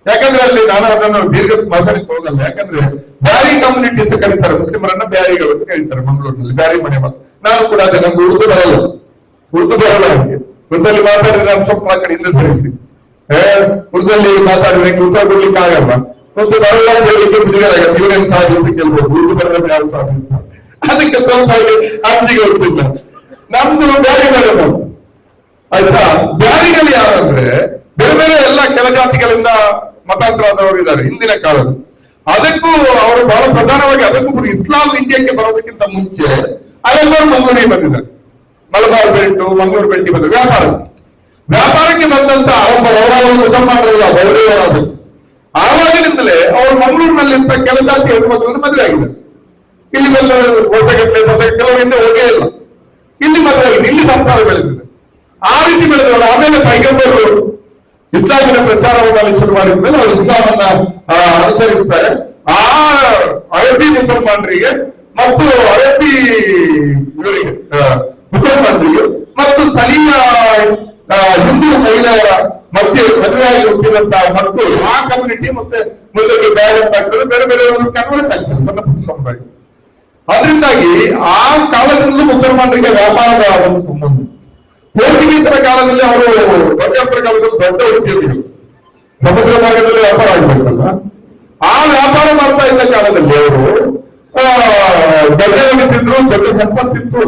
ಯಾಕಂದ್ರೆ ಅಲ್ಲಿ ನಾನು ಅದನ್ನು ದೀರ್ಘ ಮಾತಾಡಕ್ಕೆ ಹೋಗಲ್ಲ. ಯಾಕಂದ್ರೆ ಬ್ಯಾರಿ ಕಮ್ಯುನಿಟಿ ಅಂತ ಕರೀತಾರೆ, ಮುಸ್ಲಿಮರನ್ನ ಬ್ಯಾರಿಗಳು ಅಂತ ಕರೀತಾರೆ ಮಂಗಳೂರಿನಲ್ಲಿ, ಬ್ಯಾರಿ ಮನೆ ಮಾತು. ನಾನು ಕೂಡ ಅದೇ, ನಮ್ಗೆ ಉರ್ದು ಬರಲ್ಲ ನನಗೆ. ಉರ್ದಲ್ಲಿ ಮಾತಾಡಿದ್ರೆ ನಾನು ಸ್ವಲ್ಪ ಆ ಕಡೆ ಹಿಂದೆ ಸರಿತೀವಿ. ಉರ್ದಲ್ಲಿ ಮಾತಾಡಿದ್ರೆ ನಂಗೆ ಉತ್ತರ ಕೊಡ್ಲಿಕ್ಕೆ ಆಗಲ್ಲ. ಒಂದು ಬರಲ್ಲ ಅಂತ ಹೇಳಿಕ್ಕೆ ಮುಜುಗರಾಗತ್ತೆ. ಇವರೇನು ಸಾಧ್ಯ ಅಂತ ಕೇಳ್ಬೋದು, ಉರ್ದು ಬರಲ್ಲ ಯಾವ ಸಾಧ್ಯ. ಅದಕ್ಕೆ ಸ್ವಲ್ಪ ಅಂಜಿಗೆ ಗೊತ್ತಿಲ್ಲ. ನಮ್ದು ಬ್ಯಾರಿ ಮನೆ ಮಾತು ಆಯ್ತಾ. ಬ್ಯಾರಿಗಳು ಯಾರಂದ್ರೆ ಬೇರೆ ಬೇರೆ ಎಲ್ಲ ಕೆಲ ಜಾತಿಗಳಿಂದ ಮತಾಂತರದವರು ಇದ್ದಾರೆ ಹಿಂದಿನ ಕಾಲದ. ಅದಕ್ಕೂ ಅವರು ಬಹಳ ಪ್ರಧಾನವಾಗಿ ಅದಕ್ಕೂ ಇಸ್ಲಾಂ ಇಂಡಿಯಾಕ್ಕೆ ಬರೋದಕ್ಕಿಂತ ಮುಂಚೆ ಅಲ್ಲೆಲ್ಲರೂ ಮಂಗಳೂರಿಗೆ ಬಂದಿದ್ದಾರೆ. ಮಲಬಾರ್ ಬೆಲ್ಟು, ಮಂಗಳೂರು ಬೆಲ್ಟಿ ಬಂದ ವ್ಯಾಪಾರಕ್ಕೆ ಬಂದಂತ ಮುಸಲ್ಮಾನರಲ್ಲ ಬಡವರಾದರು. ಆವಾಗಿನಿಂದಲೇ ಅವರು ಮಂಗಳೂರಿನಲ್ಲಿಂತ ಕೆಲ ಜಾತಿ ಹೆಣ್ಣುಮಕ್ಕಳನ್ನು ಮದುವೆ ಆಗಿದೆ. ಇಲ್ಲಿ ಬಂದ ವರ್ಷಗಟ್ಟಲೆ ಕೆಲವರು ಹಿಂದೆ ಹೋಗೇ ಇಲ್ಲ. ಇಲ್ಲಿ ಮದುವೆ ಆಗಿದೆ, ಇಲ್ಲಿ ಸಂಸಾರ ಬೆಳೆದಿದೆ. ಆ ರೀತಿ ಬೆಳೆದವರು ಆಮೇಲೆ ಪೈಗಂಬರು ಇಸ್ಲಾಮಿನ ಪ್ರಚಾರವನ್ನು ಶುರು ಮಾಡಿದ ಮೇಲೆ ಅವರು ಇಸ್ಲಾಮನ್ನ ಅನುಸರಿಸ್ತಾರೆ. ಆ ಅರಬ್ಬಿ ಮುಸಲ್ಮಾನರಿಗೆ ಮತ್ತು ಅರಬ್ಬಿ ಇವರಿಗೆ ಮುಸಲ್ಮಾನರಿಗೆ ಮತ್ತು ಸ್ಥಳೀಯ ಹಿಂದೂ ಮಹಿಳೆಯರ ಮಧ್ಯೆ ಮದುವೆಯಾಗಿ ಹುಟ್ಟಿದಂತಹ ಮತ್ತು ಆ ಕಮ್ಯುನಿಟಿ ಮತ್ತೆ ಮುಂದಕ್ಕೆ ಬ್ಯಾಲೆನ್ಸ್ ಆಗ್ತದೆ, ಬೇರೆ ಬೇರೆ ಕನ್ವರ್ಟ್ ಆಗ್ತದೆ ಸಣ್ಣ ಪುಟ್ಟ ಸಮುದಾಯ. ಅದರಿಂದಾಗಿ ಆ ಕಾಲದಿಂದಲೂ ಮುಸಲ್ಮಾನರಿಗೆ ವ್ಯಾಪಾರದ ಒಂದು ಸಂಬಂಧ. ಪೋರ್ಚುಗೀಸರ ಕಾಲದಲ್ಲಿ ಅವರು ಬಂಗಾರರ ಕಾಲದಲ್ಲಿ ದೊಡ್ಡ ಉದ್ಯೋಗಿಗಳು, ಸಮುದ್ರ ಮಾರ್ಗದಲ್ಲಿ ವ್ಯಾಪಾರ ಆಗ್ಬೇಕಲ್ಲ, ಆ ವ್ಯಾಪಾರ ಮಾಡ್ತಾ ಇದ್ದ ಕಾಲದಲ್ಲಿ ಅವರು ದೊಡ್ಡ ನಡೆಸಿದ್ರು, ದೊಡ್ಡ ಸಂಪತ್ತಿತ್ತು.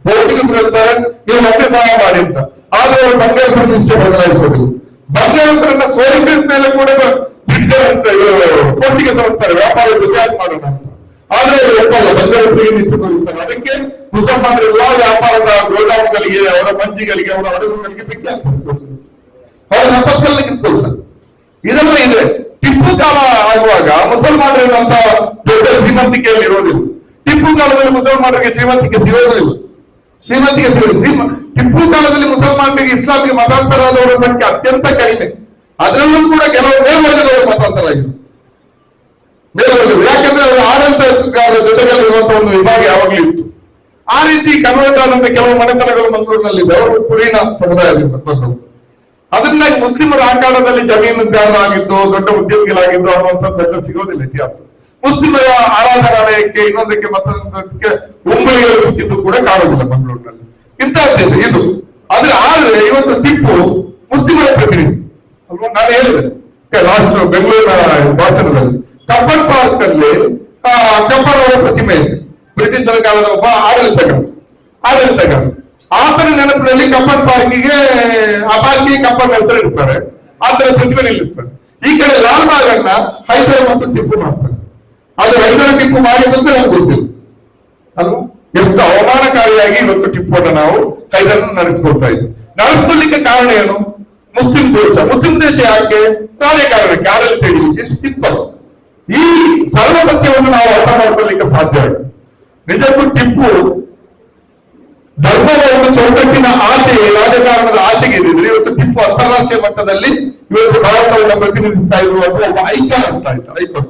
ಪೋರ್ಚುಗೀಸರು ಹೇಳ್ತಾರೆ ನೀವು ಮತ್ತೆ ಸಹಾಯ ಮಾಡಿ ಅಂತ. ಆದ್ರೆ ಅವರು ಬಂಗಾರಸರನ್ನು ಇಷ್ಟೇ ಬದಲಾಯಿಸೋದಿಲ್ಲ. ಬಂಗಾರಸರನ್ನ ಸೋಲಿಸಿದ ಮೇಲೆ ಕೂಡ ಬ್ರಿಟಿಷರ್ ಅಂತ ಪೋರ್ಚುಗೀಸರು ಅಂತಾರೆ ವ್ಯಾಪಾರ ಜೊತೆ ಯಾಕೆ ಮಾಡೋಣ ಅಂತ. ಆದ್ರೆ ಒಪ್ಪಲ್ಲ, ಬಂಗಾರಸರಿಗೆ ಇಷ್ಟ ತೋರಿಸ್ತಾರೆ. ಅದಕ್ಕೆ ಮುಸಲ್ಮಾನರ ಎಲ್ಲಾ ವ್ಯಾಪಾರದ ಗೋದಾಮುಗಳಿಗೆ, ಅವರ ಮಂಜಿಗಳಿಗೆ, ಅವರ ಹಡಗುಗಳಿಗೆ ಬಿಕ್ಕಿ ಆಗ್ತಾರೆ. ಅವರ ಸಂಪತ್ಗಳಲ್ಲಿ ಕಿತ್ಕೊಳ್ತಾರೆ. ಇದೆಲ್ಲ ಇದೆ. ಟಿಪ್ಪು ಕಾಲ ಆಗುವಾಗ ಮುಸಲ್ಮಾನರಿಗಂತ ದೊಡ್ಡ ಶ್ರೀಮಂತಿಕೆಯಲ್ಲಿ ಇರೋದಿಲ್ಲ. ಟಿಪ್ಪು ಕಾಲದಲ್ಲಿ ಮುಸಲ್ಮಾನರಿಗೆ ಶ್ರೀಮಂತಿಕೆ ಸಿಗೋದಿಲ್ಲ. ಟಿಪ್ಪು ಕಾಲದಲ್ಲಿ ಮುಸಲ್ಮಾನರಿಗೆ ಇಸ್ಲಾಮಿಗೆ ಮತಾಂತರ ಆದವರ ಸಂಖ್ಯೆ ಅತ್ಯಂತ ಕಡಿಮೆ. ಅದರಲ್ಲೂ ಕೂಡ ಕೆಲವು ಮೇಲ್ವರ್ಗದವರು ಮತಾಂತರ ಆಗಿದೆ. ಮೇಲ್ವರ್ಗಗಳು ಯಾಕಂದ್ರೆ ಅವರು ಆಡಳಿತ ಜೊತೆಗಲ್ಲಿರುವಂತಹ ಒಂದು ವಿಭಾಗ ಯಾವಾಗಲೂ ಇತ್ತು. ಆ ರೀತಿ ಕನ್ವರ್ಟ್ ಆದಂತ ಕೆಲವು ಮನೆತನಗಳು ಮಂಗಳೂರಿನಲ್ಲಿದೆ. ಅವರು ಕುಲೀನ ಸಮುದಾಯದಿಂದ ಬಂದವು. ಅದರಿಂದಾಗಿ ಮುಸ್ಲಿಮರ ಆ ಕಾಲದಲ್ಲಿ ಜಮೀನುದಾರ ಆಗಿದ್ದು, ದೊಡ್ಡ ಉದ್ಯೋಗಿಗಳಾಗಿದ್ದು ಅನ್ನುವಂಥದ್ದು ದೊಡ್ಡ ಸಿಗೋದಿಲ್ಲ ಇತಿಹಾಸ. ಮುಸ್ಲಿಮರ ಆರಾಧನಾಲಯಕ್ಕೆ, ಇನ್ನೊಂದಕ್ಕೆ ಮತ್ತೊಂದಕ್ಕೆ ಉಂಬಳಿಗಳು ಸಿಕ್ಕಿದ್ದು ಕೂಡ ಕಾಣೋದಿಲ್ಲ ಮಂಗಳೂರಿನಲ್ಲಿ. ಇಂತಹದ್ದಿದೆ ಇದು. ಆದ್ರೆ ಇವತ್ತು ಟಿಪ್ಪು ಮುಸ್ಲಿಮರ ಪ್ರತಿನಿಧಿ ಅಲ್ವಾ. ನಾನು ಹೇಳಿದೆ ಲಾಸ್ಟ್ ಬೆಂಗಳೂರಿನ ಭಾಷಣದಲ್ಲಿ, ಕಬ್ಬನ್ ಪಾರ್ಕ್ ಅಲ್ಲಿ ಕಬ್ಬನ್ ಅವರ ಪ್ರತಿಮೆ ಇದೆ. ಬ್ರಿಟಿಷರ ಕಾಲದ ಒಬ್ಬ ಆಡಳಿತಗಾರ. ಆತನ ನೆನಪಿನಲ್ಲಿ ಕಬ್ಬನ್ ಪಾರ್ಕಿಗೆ ಕಬ್ಬನ್ ಹೆಸರು ಇಡ್ತಾರೆ, ಆತರ ಪ್ರತಿಮೆ ನಿಲ್ಲಿಸ್ತಾರೆ. ಈ ಕಡೆ ಲಾಲ್ಬಾಗ್ ಅನ್ನ ಹೈದರ್ ಮತ್ತು ಟಿಪ್ಪು ಮಾಡ್ತಾರೆ. ಅದು ಹೈದರ್ ಟಿಪ್ಪು ಮಾಡಿದಂತೆ ನಮ್ಗೆ ಗೊತ್ತಿಲ್ಲ ಅಲ್ವಾ. ಎಷ್ಟು ಅವಮಾನಕಾರಿಯಾಗಿ ಇವತ್ತು ಟಿಪ್ಪುವನ್ನು ನಾವು ಹೈದರ್ನ ನಡೆಸ್ಕೊಳ್ತಾ ಇದ್ದೀವಿ. ನಡೆಸ್ಕೊಳ್ಲಿಕ್ಕೆ ಕಾರಣ ಏನು? ಮುಸ್ಲಿಂ ದೇಶ ಯಾಕೆ? ರಾಜಕಾರಣಕ್ಕೆ, ಆಡಳಿತ ಹಿಡಿಲಿಕ್ಕೆ. ಎಷ್ಟು ಸಿಂಪಲ್. ಈ ಸರ್ವ ಸತ್ಯವನ್ನು ನಾವು ಅರ್ಥ ಮಾಡ್ಕೊಳ್ಳಿಕ್ಕೆ ಸಾಧ್ಯ ಆಗಿದೆ. ನಿಜಕ್ಕೂ ಟಿಪ್ಪು ಧರ್ಮದ ಒಂದು ಚೌಕಟ್ಟಿನ ಆಚೆ, ರಾಜಕಾರಣದ ಆಚೆಗೆ ಇದ್ದಿದ್ರೆ ಇವತ್ತು ಟಿಪ್ಪು ಅಂತಾರಾಷ್ಟ್ರೀಯ ಮಟ್ಟದಲ್ಲಿ ಇವತ್ತು ಭಾರತವನ್ನು ಪ್ರತಿನಿಧಿಸ್ತಾ ಇರುವ ಒಬ್ಬ ಐಕಾನ್ ಆಗ್ತಾ ಇತ್ತು. ಐಕಾನ್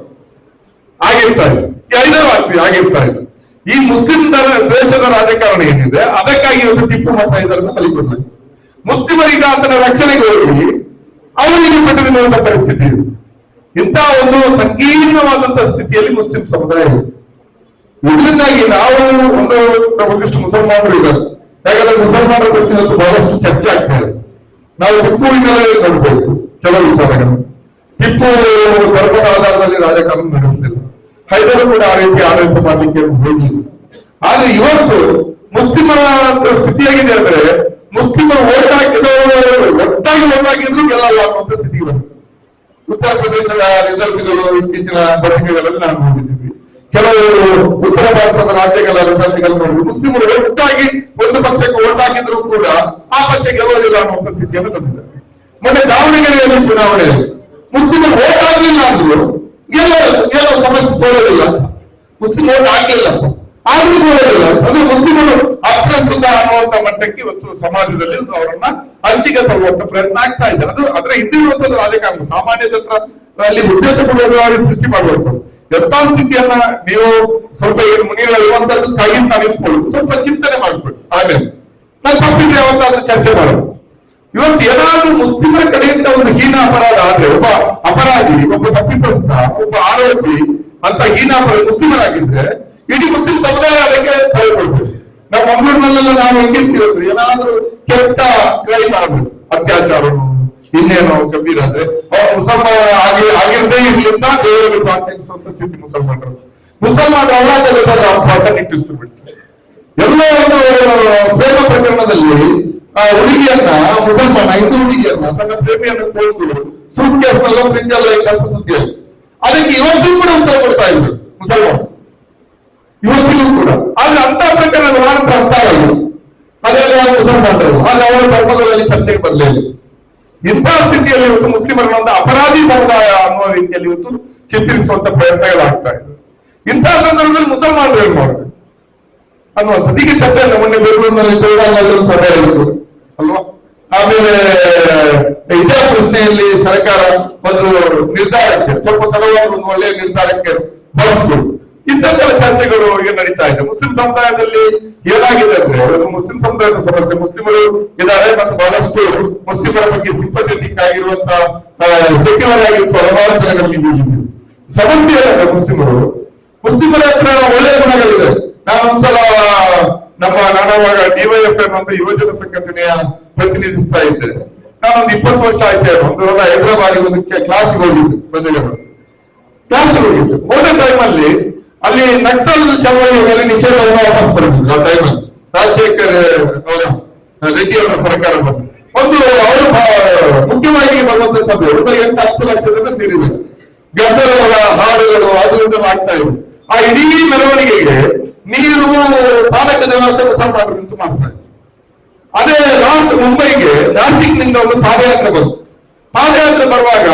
ಆಗಿರ್ತಾ ಇತ್ತು, ಆಗಿರ್ತಾ ಇತ್ತು. ಈ ಮುಸ್ಲಿಂ ದೇಶದ ರಾಜಕಾರಣ ಏನಿದೆ ಅದಕ್ಕಾಗಿ ಇವತ್ತು ಟಿಪ್ಪು ಮಾಡ್ತಾ ಇದ್ದಾರೆ ಕಲಿಕೊಡ್ಲಾಯ್ತು. ಮುಸ್ಲಿಮರಿಗೆ ಆತನ ರಕ್ಷಣೆಗೆ ಹೋಗಿ ಅವರಿಗೆ ಪಡೆದಿರುವಂತಹ ಪರಿಸ್ಥಿತಿ ಇದೆ. ಇಂತಹ ಒಂದು ಸಂಕೀರ್ಣವಾದಂತಹ ಸ್ಥಿತಿಯಲ್ಲಿ ಮುಸ್ಲಿಂ ಸಮುದಾಯ ಇದೆ. ಇದರಿಂದಾಗಿ ನಾವು ಒಂದಿಷ್ಟು ಮುಸಲ್ಮಾನರು ಇದ್ದಾರೆ. ಯಾಕಂದ್ರೆ ಮುಸಲ್ಮಾನರ ಬಗ್ಗೆ ಇವತ್ತು ಬಹಳಷ್ಟು ಚರ್ಚೆ ಆಗ್ತಾ ಇದೆ. ನಾವು ಟಿಪ್ಪುವಿನಲ್ಲೇ ನೋಡ್ಬೇಕು ಕೆಲವು ವಿಚಾರಗಳು. ಟಿಪ್ಪು ಧರ್ಮದ ಆಧಾರದಲ್ಲಿ ರಾಜಕಾರಣ ನಡೆಸಿಲ್ಲ. ಹೈದರ್ ಕೂಡ ಆ ರೀತಿ ಆಡಳಿತ ಮಾಡಲಿಕ್ಕೆ ಹೋಗಿಲ್ಲ. ಆದ್ರೆ ಇವತ್ತು ಮುಸ್ಲಿಮರ ಸ್ಥಿತಿಯಾಗಿದೆ ಅಂದ್ರೆ ಮುಸ್ಲಿಮರು ಓಟ್ ಹಾಕಿದವರು ಒಟ್ಟಾಗಿ ಒಟ್ಟಾಗಿ ಒಟ್ಟಾಗಿದ್ರು ಗೆಲ್ಲಲ್ಲ ಅನ್ನುವಂಥ ಸ್ಥಿತಿ ಬಂದಿದೆ. ಉತ್ತರ ಪ್ರದೇಶದ ರಿಸಲ್ಟ್ಗಳು ಇತ್ತೀಚಿನ ದಶಕಗಳಲ್ಲಿ ನಾವು ನೋಡಿದ್ದೀವಿ. ಕೆಲವು ಉತ್ತರ ಭಾರತದ ರಾಜ್ಯಗಳ ರಿಸಲ್ಟ್ಗಳು ನೋಡಿದ್ವಿ. ಮುಸ್ಲಿಮರು ಒಟ್ಟಾಗಿ ಒಂದು ಪಕ್ಷಕ್ಕೆ ಓಟ್ ಹಾಕಿದ್ರು ಕೂಡ ಆ ಪಕ್ಷ ಗೆಲ್ಲೋದಿಲ್ಲ ಅನ್ನುವಂಥ ಸ್ಥಿತಿಯನ್ನು ತಂದಿದ್ದಾರೆ. ಮೊನ್ನೆ ದಾವಣಗೆರೆಯಲ್ಲಿ ಚುನಾವಣೆಯಲ್ಲಿ ಮುಸ್ಲಿಮರು ಓಟ್ ಆಗಲಿಲ್ಲ ಅಂದ್ರು ಗೆಲ್ಲೋ ಸಮಸ್ಯೆ ಸೋಲೋದಿಲ್ಲ, ಮುಸ್ಲಿಂ ಓಟ್ ಆಗ್ಲಿಲ್ಲ ಆದ್ರೂ ಸೋಲೋದಿಲ್ಲ. ಅದು ಮುಸ್ಲಿಮರು ಅಪ್ರಸ್ತುತ ಅನ್ನುವಂತ ಮಟ್ಟಕ್ಕೆ ಇವತ್ತು ಸಮಾಜದಲ್ಲಿ ಅವರನ್ನ ಅಂಚಿಗೆ ತರುವಂತ ಪ್ರಯತ್ನ ಆಗ್ತಾ ಇದೆ. ಅದು ಅದರ ಹಿಂದಿರುವಂತದ್ದು ರಾಜಕಾರಣ ಸಾಮಾನ್ಯ ಜನರಲ್ಲಿ ಉದ್ದೇಶಪೂರ್ವಕವಾಗಿ ಸೃಷ್ಟಿ ಮಾಡುವಂಥದ್ದು. ಯಥಾಸ್ಥಿತಿಯನ್ನ ನೀವು ಸ್ವಲ್ಪ ಮುನಿಗಳಿರುವಂತದ್ದು ಕೈಯಿಂದ ಅನಿಸ್ಕೊಳ್ಳಿ, ಸ್ವಲ್ಪ ಚಿಂತನೆ ಮಾಡ್ಬಿಟ್ಟು ಆಮೇಲೆ ನಾನು ತಪ್ಪಿದ್ರೆ ಯಾವತ್ತಾದ್ರೂ ಚರ್ಚೆ ಮಾಡೋದು. ಇವತ್ತು ಏನಾದ್ರೂ ಮುಸ್ಲಿಮರ ಕಡೆಯಿಂದ ಒಂದು ಹೀನ ಅಪರಾಧ ಆದ್ರೆ ಒಬ್ಬ ಅಪರಾಧಿ, ಒಬ್ಬ ತಪ್ಪಿತಸ್ಥ, ಒಬ್ಬ ಆರೋಪಿ ಅಂತ ಹೀನ ಅಪರಾಧ ಮುಸ್ಲಿಮರಾಗಿದ್ರೆ ಇಡೀ ಮುಸ್ಲಿಂ ಸಮುದಾಯ ಅದಕ್ಕೆ ಭಯ ಕೊಡ್ಬೇಕು. ನಾವು ಮಂಗಳೂರಿನಲ್ಲೆಲ್ಲ ನಾವು ಹೆಂಗಿರ್ತೀವಿ, ಏನಾದ್ರೂ ಕೆಟ್ಟ ಕ್ರೈಮ್ ಆದ್ರು, ಅತ್ಯಾಚಾರ ಇನ್ನೇನೋ ಗಂಭೀರ ಆದ್ರೆ ಮುಸಲ್ಮಾನ ಆಗಿರದೇ ಇರ್ಲಿ ಅಂತ ದೇವರಲ್ಲಿ ಪ್ರಾರ್ಥಿಸುವಂತ ಸ್ಥಿತಿ ಮುಸಲ್ಮಾನರು. ಮುಸಲ್ಮಾನ ಅವರಾದಲ್ಲಿ ಪಾಠ ನಿಟ್ಟಿಸ್ಬಿಡ್ತಾರೆ. ಎಲ್ಲೋ ಒಂದು ಪ್ರೇಮ ಪ್ರಕರಣದಲ್ಲಿ ಆ ಹುಡುಗಿಯನ್ನ ಮುಸಲ್ಮಾನ ಹಿಂದೂ ಹುಡುಗಿಯನ್ನ ತನ್ನ ಪ್ರೇಮಿಯನ್ನು ಕೊಂದು ಸೂಟ್ ಕೇಸ್ನೆಲ್ಲ ಫ್ರಿಜ್ ಎಲ್ಲ ಕಲ್ಪಿಸುತ್ತೆ. ಅದಕ್ಕೆ ಇವತ್ತಿಗೂ ಕೂಡ ಉತ್ತರ ಕೊಡ್ತಾ ಇದ್ರು ಮುಸಲ್ಮಾನ, ಇವತ್ತಿಗೂ ಕೂಡ. ಆದ್ರೆ ಅಂತ ಪ್ರಕರಣ ಮಾತ್ರ ಅಂತ ಆಗಲ್ಲ, ಅದೆಲ್ಲ ಮುಸಲ್ಮಾನರು ಆದ್ರೆ ಅವರ ಧರ್ಮದಲ್ಲಿ ಚರ್ಚೆಗೆ ಬರಲಿಲ್ಲ. ಇಂತಹ ಸ್ಥಿತಿಯಲ್ಲಿ ಇವತ್ತು ಮುಸ್ಲಿಮರನ್ನ ಒಂದು ಅಪರಾಧಿ ಸಮುದಾಯ ಅನ್ನುವ ರೀತಿಯಲ್ಲಿ ಇವತ್ತು ಚಿತ್ರಿಸುವಂತ ಪ್ರಯತ್ನಗಳಾಗ್ತಾ ಇದೆ. ಇಂತಹ ಸಂದರ್ಭದಲ್ಲಿ ಮುಸಲ್ಮಾನರು ಏನ್ ಮಾಡುದು ಅನ್ನುವಂಥದ್ದು ಈಗ ಚರ್ಚೆ ಇಲ್ಲ. ಮೊನ್ನೆ ಬೆಂಗಳೂರಿನಲ್ಲಿ ಬೆಳಗಾವಿಯಲ್ಲಿ ಒಂದು ಸಭೆ ಆಯಿತು ಅಲ್ವಾ. ಆಮೇಲೆ ಇದೇ ಪ್ರಶ್ನೆಯಲ್ಲಿ ಸರ್ಕಾರ ಒಂದು ನಿರ್ಧಾರಕ್ಕೆ ಸ್ವಲ್ಪ ತಡವಾಗಿ ಒಂದು ಒಳ್ಳೆಯ ನಿರ್ಧಾರಕ್ಕೆ ಬಂತು. ಇಂತಹ ಚರ್ಚೆಗಳು ಈಗ ನಡೀತಾ ಇದೆ. ಮುಸ್ಲಿಂ ಸಮುದಾಯದಲ್ಲಿ ಏನಾಗಿದೆ ಅಂದ್ರೆ ಮುಸ್ಲಿಂ ಸಮುದಾಯದ ಸಮಸ್ಯೆ, ಮುಸ್ಲಿಮರು ಇದ್ದಾರೆ ಮತ್ತು ಬಹಳಷ್ಟು ಮುಸ್ಲಿಮರ ಬಗ್ಗೆ ಸಿಂಪಥೆಟಿಕ್ ಆಗಿರುವಂತಹ ಸೆಕ್ಯುಲರ್ ಆಗಿರುವ ಹಲವಾರು ಜನಗಳಲ್ಲಿ ಸಮಸ್ಯೆ ಏನಂದ್ರೆ ಮುಸ್ಲಿಮರ ಹತ್ರ ಒಳ್ಳೆಯ ಗುಣಗಳಿದೆ. ನಾನೊಂದ್ಸಲ ನಾನವಾಗ ಡಿವೈಎಫ್ಎಂ ಅಂತ ಯುವಜನ ಸಂಘಟನೆಯ ಪ್ರತಿನಿಧಿಸ್ತಾ ಇದ್ದೆ. ನಾನೊಂದು 20 ವರ್ಷ ಆಯ್ತು. ಒಂದು ಹೈದರಾಬಾದ್ ಒಂದು ಕ್ಲಾಸ್ಗೆ ಹೋಗಿದ್ದೆ, ಬಂದಿದ್ದೆ ಕ್ಲಾಸ್ಗೆ ಹೋಗಿದ್ದೆ. ಹೋದ ಟೈಮಲ್ಲಿ ಅಲ್ಲಿ ನಕ್ಸಲ್ ಚಳವಳಿಯ ಮೇಲೆ ನಿಷೇಧವನ್ನು ವಾಪಸ್ ಬರೆದಿದ್ರು. ಆ ಟೈಮಲ್ಲಿ ರಾಜಶೇಖರ್ ರೆಡ್ಡಿ ಅವರ ಸರ್ಕಾರ ಬಂದು ಒಂದು ಅವರು ಮುಖ್ಯವಾಗಿ ಬರುವಂತ ಸಭೆ 8-10 ಲಕ್ಷದಿಂದ ಸೇರಿದೆ. ಗದ್ದಲಗಳ ಹಾಡುಗಳು ಅದು ಇದು ಆಗ್ತಾ ಇದೆ. ಆ ಇಡೀ ಮೆರವಣಿಗೆಗೆ ನೀರು ಪಾಲಕ ದೇವಸ್ಥಾನ ಮುಸಲ್ಮಾನರು ನಿಂತು ಮಾಡ್ತಾರೆ. ಅದೇ ಲಾಸ್ಟ್ ಮುಂಬೈಗೆ ನಾಸಿಕ್ನಿಂದ ಒಂದು ಪಾದಯಾತ್ರೆ ಬಂತು. ಪಾದಯಾತ್ರೆ ಬರುವಾಗ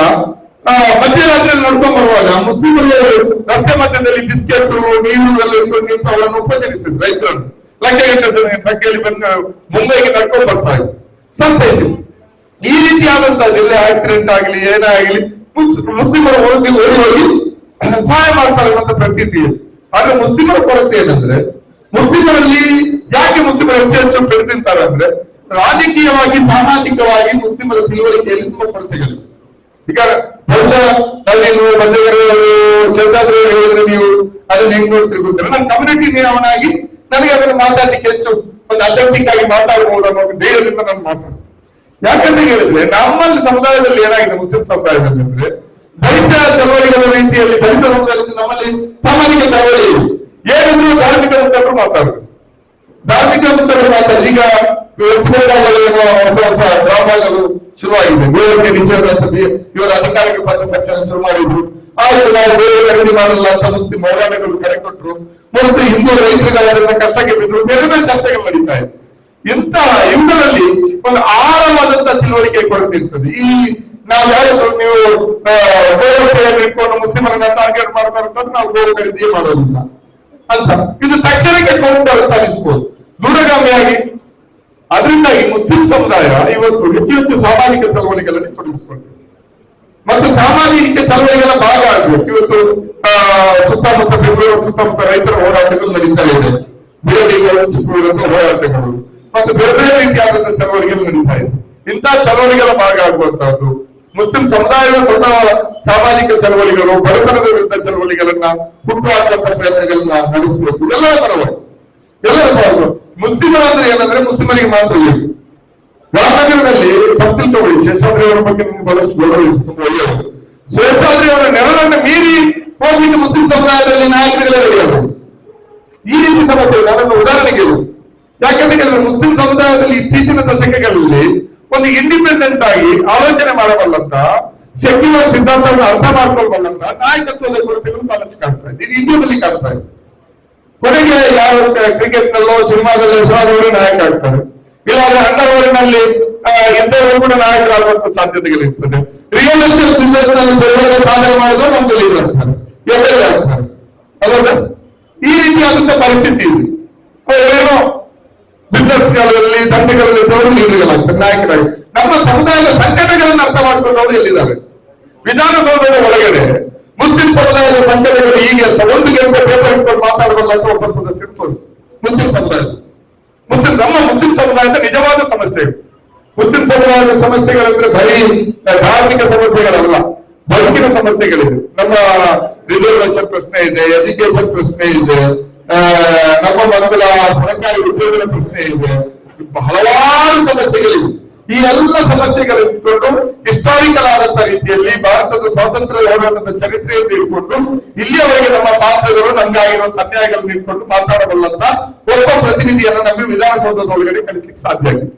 ಮಧ್ಯರಾತ್ರಿ ನಡ್ಕೊಂಡ್ ಬರುವಾಗ ಮುಸ್ಲಿಮರು ರಸ್ತೆ ಮಧ್ಯದಲ್ಲಿ ಬಿಸ್ಕೆಟ್ ನೀರು ಎಲ್ಲ ಇಟ್ಕೊಂಡು ನಿಂತು ಅವರನ್ನು ಉಪಚರಿಸಿದ್ರು. ರೈತರನ್ನು ಲಕ್ಷಗಟ್ಟಲೆ ಸಂಖ್ಯೆಯಲ್ಲಿ ಬಂದು ಮುಂಬೈಗೆ ನಡ್ಕೊಂಡ್ ಬರ್ತಾ ಇದ್ರು, ಸಂತೈಸಿ. ಈ ರೀತಿಯಾದಂತದ್ದು ಎಲ್ಲ ಆಕ್ಸಿಡೆಂಟ್ ಆಗಲಿ ಏನಾಗಲಿ ಮುಸ್ಲಿಮರು ಹೋಗಿ ಸಹಾಯ ಮಾಡ್ತಾರೆ ಅನ್ನೋ ಪ್ರತೀತಿ ಇದೆ. ಆದ್ರೆ ಮುಸ್ಲಿಮರ ಕೊರತೆ ಏನಂದ್ರೆ ಮುಸ್ಲಿಮರಲ್ಲಿ ಯಾಕೆ ಮುಸ್ಲಿಮರು ಹೆಚ್ಚು ಬೆಳೆದಿಂತಾರೆ ಅಂದ್ರೆ ರಾಜಕೀಯವಾಗಿ ಸಾಮಾಜಿಕವಾಗಿ ಮುಸ್ಲಿಮರ ತಿಳುವಳಿಕೆಯಲ್ಲಿ ತುಂಬಾ ಕೊರತೆಗಳಿವೆ. ಈಗ ಬಹುಶಃ ನೀವು ಬಂದವರು ಶೇಷಾದ್ರಿ ಹೇಳಿದ್ರೆ ನೀವು ಅದನ್ನ ಹೆಂಗ್ ನೋಡ್ತೀರಿ ಗೊತ್ತಿಲ್ಲ. ನನ್ನ ಕಮ್ಯುನಿಟಿ ನಿಯಮನಾಗಿ ನನಗೆ ಅದನ್ನು ಮಾತಾಡ್ಲಿಕ್ಕೆ ಹೆಚ್ಚು ಒಂದು ಅಥೆಂಟಿಕ್ ಆಗಿ ಮಾತಾಡಬಹುದು ಅನ್ನೋ ಧೈರ್ಯದಿಂದ ನಾನು ಮಾತಾಡ್ತೀನಿ. ಯಾಕಂತ ಹೇಳಿದ್ರೆ ನಮ್ಮಲ್ಲಿ ಸಮುದಾಯದಲ್ಲಿ ಏನಾಗಿದೆ ಮುಸ್ಲಿಂ ಸಮುದಾಯದಲ್ಲಿ ಅಂದ್ರೆ ದಲಿತ ಚಳವಳಿಗಳ ರೀತಿಯಲ್ಲಿ ದಲಿತ ಸಮುದಾಯದಲ್ಲಿ ನಮ್ಮಲ್ಲಿ ಸಾಮಾಜಿಕ ಚಳವಳಿ ಏನಿದ್ರು ಧಾರ್ಮಿಕ ಮುಖಂಡರು ಮಾತಾಡುದು, ಧಾರ್ಮಿಕ ಮುಖಂಡರು ಮಾತಾಡುದು. ಈಗ ವೆಸ್ಟ್ ಬೆಂಗಾಲ್ ಹೊಸ ಹೊಸ ಡ್ರಾಮಾಗಳು ಶುರುವಾಗಿದೆ. ಗೋಹತ್ಯೆ ನಿಷೇಧ ಅಂತ ಇವರು ಅಧಿಕಾರಕ್ಕೆ ಬಂದ ತಕ್ಷಣ ಶುರು ಮಾಡಿದ್ರು. ಆಯ್ತು ನಾವು ಬೇರೆ ಖರೀದಿ ಮಾಡಲ್ಲ ಅಂತ ಮುಸ್ಲಿಂ ಹೋರಾಟಗಳು ಕರೆ ಕೊಟ್ಟರು. ಮತ್ತು ಹಿಂದೂ ರೈತರುಗಳ ಕಷ್ಟಕ್ಕೆ ಬಿದ್ರು. ಬೇರೆ ಬೇರೆ ಚರ್ಚೆಗಳು ನಡೀತಾ ಇದೆ. ಇಂತಹ ಇವುಗಳಲ್ಲಿ ಒಂದು ಆಳವಾದಂತ ತಿಳುವಳಿಕೆ ಕೊರತಿರ್ತದೆ. ಈ ನಾವು ಯಾರಾದ್ರೂ ನೀವು ಗೋಹತ್ಯೆಯನ್ನು ಇಟ್ಕೊಂಡು ಮುಸ್ಲಿಮರನ್ನ ಟಾರ್ಗೆಟ್ ಮಾಡ್ತಾರಂತಂದ್ರೆ ನಾವು ಗೋ ಖರೀದಿ ಮಾಡೋದಿಲ್ಲ ಅಂತ ಇದು ತಕ್ಷಣಕ್ಕೆ ಕೊಂಡ ಅನಿಸ್ಬೋದು ದೂರಗಾಮಿಯಾಗಿ. ಅದರಿಂದಾಗಿ ಮುಸ್ಲಿಂ ಸಮುದಾಯ ಇವತ್ತು ಹೆಚ್ಚು ಹೆಚ್ಚು ಸಾಮಾಜಿಕ ಚಳವಳಿಗಳಲ್ಲಿ ತೊಡಗಿಸಿಕೊಂಡು ಮತ್ತು ಸಾಮಾಜಿಕ ಚಳವಳಿಗಳ ಭಾಗ ಆಗಬೇಕು. ಇವತ್ತು ಸುತ್ತಮುತ್ತ ಬೆಂಗಳೂರು ಸುತ್ತಮುತ್ತ ರೈತರ ಹೋರಾಟಗಳು ನಡೀತಾ ಇದೆ, ಬಿಡದಿಗಳು ಚಿಕ್ಕೂರಂತ ಹೋರಾಟಗಳು ಮತ್ತು ಬೇರೆ ಬೇರೆ ರೀತಿಯಾದಂತಹ ಚಳವಳಿಗಳು ನಡೀತಾ ಇದೆ. ಇಂತಹ ಚಳವಳಿಗಳ ಭಾಗ ಆಗುವಂತಹದ್ದು ಮುಸ್ಲಿಂ ಸಮುದಾಯದ ಸ್ವತಃ ಸಾಮಾಜಿಕ ಚಳವಳಿಗಳು, ಬಡತನದ ವಿರುದ್ಧ ಚಳವಳಿಗಳನ್ನ ಹುಟ್ಟುಹಾಕುವಂತ ಪ್ರಯತ್ನಗಳನ್ನ ನಡೆಸಬೇಕು. ಎಲ್ಲರ ಪರವಾಗಿ ಎಲ್ಲರ ಪರವಾಗಿ ಮುಸ್ಲಿಮರಂದ್ರೆ ಏನಂದ್ರೆ ಮುಸ್ಲಿಮರಿಗೆ ಮಾತ್ರ ಏನು. ರಾಮನಗರದಲ್ಲಿ ತಪ್ಪು ತಿಳ್ಕೊಳ್ಳಿ, ಶೇಷಾದ್ರಿ ಅವರ ಬಗ್ಗೆ ನಿಮ್ಗೆ ಬಹಳಷ್ಟು ಗೌರವ ಇದೆ, ತುಂಬಾ ಒಳ್ಳೆಯವರು. ಶೇಷಾದ್ರಿ ಅವರ ನೆರಳನ್ನು ಮೀರಿ ಹೋಗ್ಲಿಕ್ಕೆ ಮುಸ್ಲಿಂ ಸಮುದಾಯದಲ್ಲಿ ನಾಯಕರುಗಳೇ ನಡೆಯಬಹುದು. ಈ ರೀತಿ ಸಮಸ್ಯೆ ನಾನೊಂದು ಉದಾಹರಣೆಗೆ ಯಾಕಂತ ಹೇಳಿದ್ರೆ ಮುಸ್ಲಿಂ ಸಮುದಾಯದಲ್ಲಿ ಇತ್ತೀಚಿನ ದಶಕಗಳಲ್ಲಿ ಒಂದು ಇಂಡಿಪೆಂಡೆಂಟ್ ಆಗಿ ಆಲೋಚನೆ ಮಾಡಬಲ್ಲಂತ ಸೆಕ್ಯುಲರ್ ಸಿದ್ಧಾಂತವನ್ನು ಅರ್ಥ ಮಾಡ್ಕೊಳ್ಬಲ್ಲಂತ ನಾಯಕತ್ವದ ಕೊರತೆಗಳು ಬಹಳಷ್ಟು ಕಾಣ್ತಾ ಇದೆ. ಇದು ಇಂಡಿಯಾದಲ್ಲಿ ಕಾಣ್ತಾ ಇದೆ. ಕೊನೆಗೆ ಯಾವ ಕ್ರಿಕೆಟ್ ನಲ್ಲೋ ಸಿನಿಮಾದಲ್ಲೋ ಹೆಸರಾದವರು ನಾಯಕ ಆಗ್ತಾರೆ, ಇಲ್ಲಾಂದ್ರೆ ಅಂಡರ್ವರ್ಲ್ಡ್ ಇದ್ದವರು ಕೂಡ ನಾಯಕರಾಗುವಂತ ಸಾಧ್ಯತೆಗಳಿರ್ತದೆ. ರಿಯಲ್ ಎಸ್ಟೇಟ್ ಬಿಸ್ನೆಸ್ ನಲ್ಲಿ ದೊಡ್ಡ ಸಾಧನೆ ಮಾಡಿದ್ರು ಒಂದು ಲೀಡರ್ ಆಗ್ತಾರೆ, ಎಲ್ಲರೂ ಆಗ್ತಾರೆ ಅಲ್ವಾ ಸರ್? ಈ ರೀತಿಯಾದಂತ ಪರಿಸ್ಥಿತಿ ಇದೆ. ಅವರೇನೋ ಬಿಸ್ನೆಸ್ಗಳಲ್ಲಿ ದಂಧೆಗಳಲ್ಲಿದ್ದವರು ಲೀಡರ್ಗಳಾಗ್ತಾರೆ, ನಾಯಕರಾಗಿ. ನಮ್ಮ ಸಮುದಾಯದ ಸಂಘಟನೆಗಳನ್ನು ಅರ್ಥ ಮಾಡ್ಕೊಂಡವರು ಎಲ್ಲಿದ್ದಾರೆ? ವಿಧಾನಸೌಧದ ಒಳಗಡೆ ಮುಸ್ಲಿಂ ಸಮುದಾಯದ ಸಂಘಟನೆಗಳು ಹೀಗೆ ಅಂತ ಒಂದು ಗಂಟೆ ಪೇಪರ್ ಇಟ್ಕೊಂಡು ಮಾತಾಡಬಲ್ಲ ಅಂತ ಒಬ್ಬ ಸದಸ್ಯರು ತೋರಿಸಿ. ಮುಸ್ಲಿಂ ಸಮುದಾಯದ ನಿಜವಾದ ಸಮಸ್ಯೆಗಳು, ಮುಸ್ಲಿಂ ಸಮುದಾಯದ ಸಮಸ್ಯೆಗಳಂದ್ರೆ ಬರೀ ಧಾರ್ಮಿಕ ಸಮಸ್ಯೆಗಳಲ್ಲ, ಬದುಕಿನ ಸಮಸ್ಯೆಗಳಿದೆ. ನಮ್ಮ ರಿಸರ್ವೇಶನ್ ಪ್ರಶ್ನೆ ಇದೆ, ಎಜುಕೇಶನ್ ಪ್ರಶ್ನೆ ಇದೆ, ನಮ್ಮ ಮಕ್ಕಳ ಸರ್ಕಾರಿ ಉದ್ಯೋಗದ ಪ್ರಶ್ನೆ ಇದೆ, ಹಲವಾರು ಸಮಸ್ಯೆಗಳಿವೆ. ಈ ಎಲ್ಲ ಸಮಸ್ಯೆಗಳಿಟ್ಕೊಂಡು ಹಿಸ್ಟಾರಿಕಲ್ ಆದಂತ ರೀತಿಯಲ್ಲಿ ಭಾರತದ ಸ್ವಾತಂತ್ರ್ಯ ಹೋರಾಟದ ಚರಿತ್ರೆಯನ್ನು ಇಟ್ಕೊಂಡು ಇಲ್ಲಿಯವರೆಗೆ ನಮ್ಮ ಪಾತ್ರಗಳು ನಮ್ಗಾಗಿರುವಂತ ಅನ್ಯಾಯಗಳನ್ನು ಇಟ್ಕೊಂಡು ಮಾತಾಡಬಲ್ಲಂತ ಒಬ್ಬ ಪ್ರತಿನಿಧಿಯನ್ನು ನಮಗೆ ವಿಧಾನಸೌಧದ ಒಳಗಡೆ ಕಳಿಸ್ಲಿಕ್ಕೆ ಸಾಧ್ಯ ಆಗಿದೆ.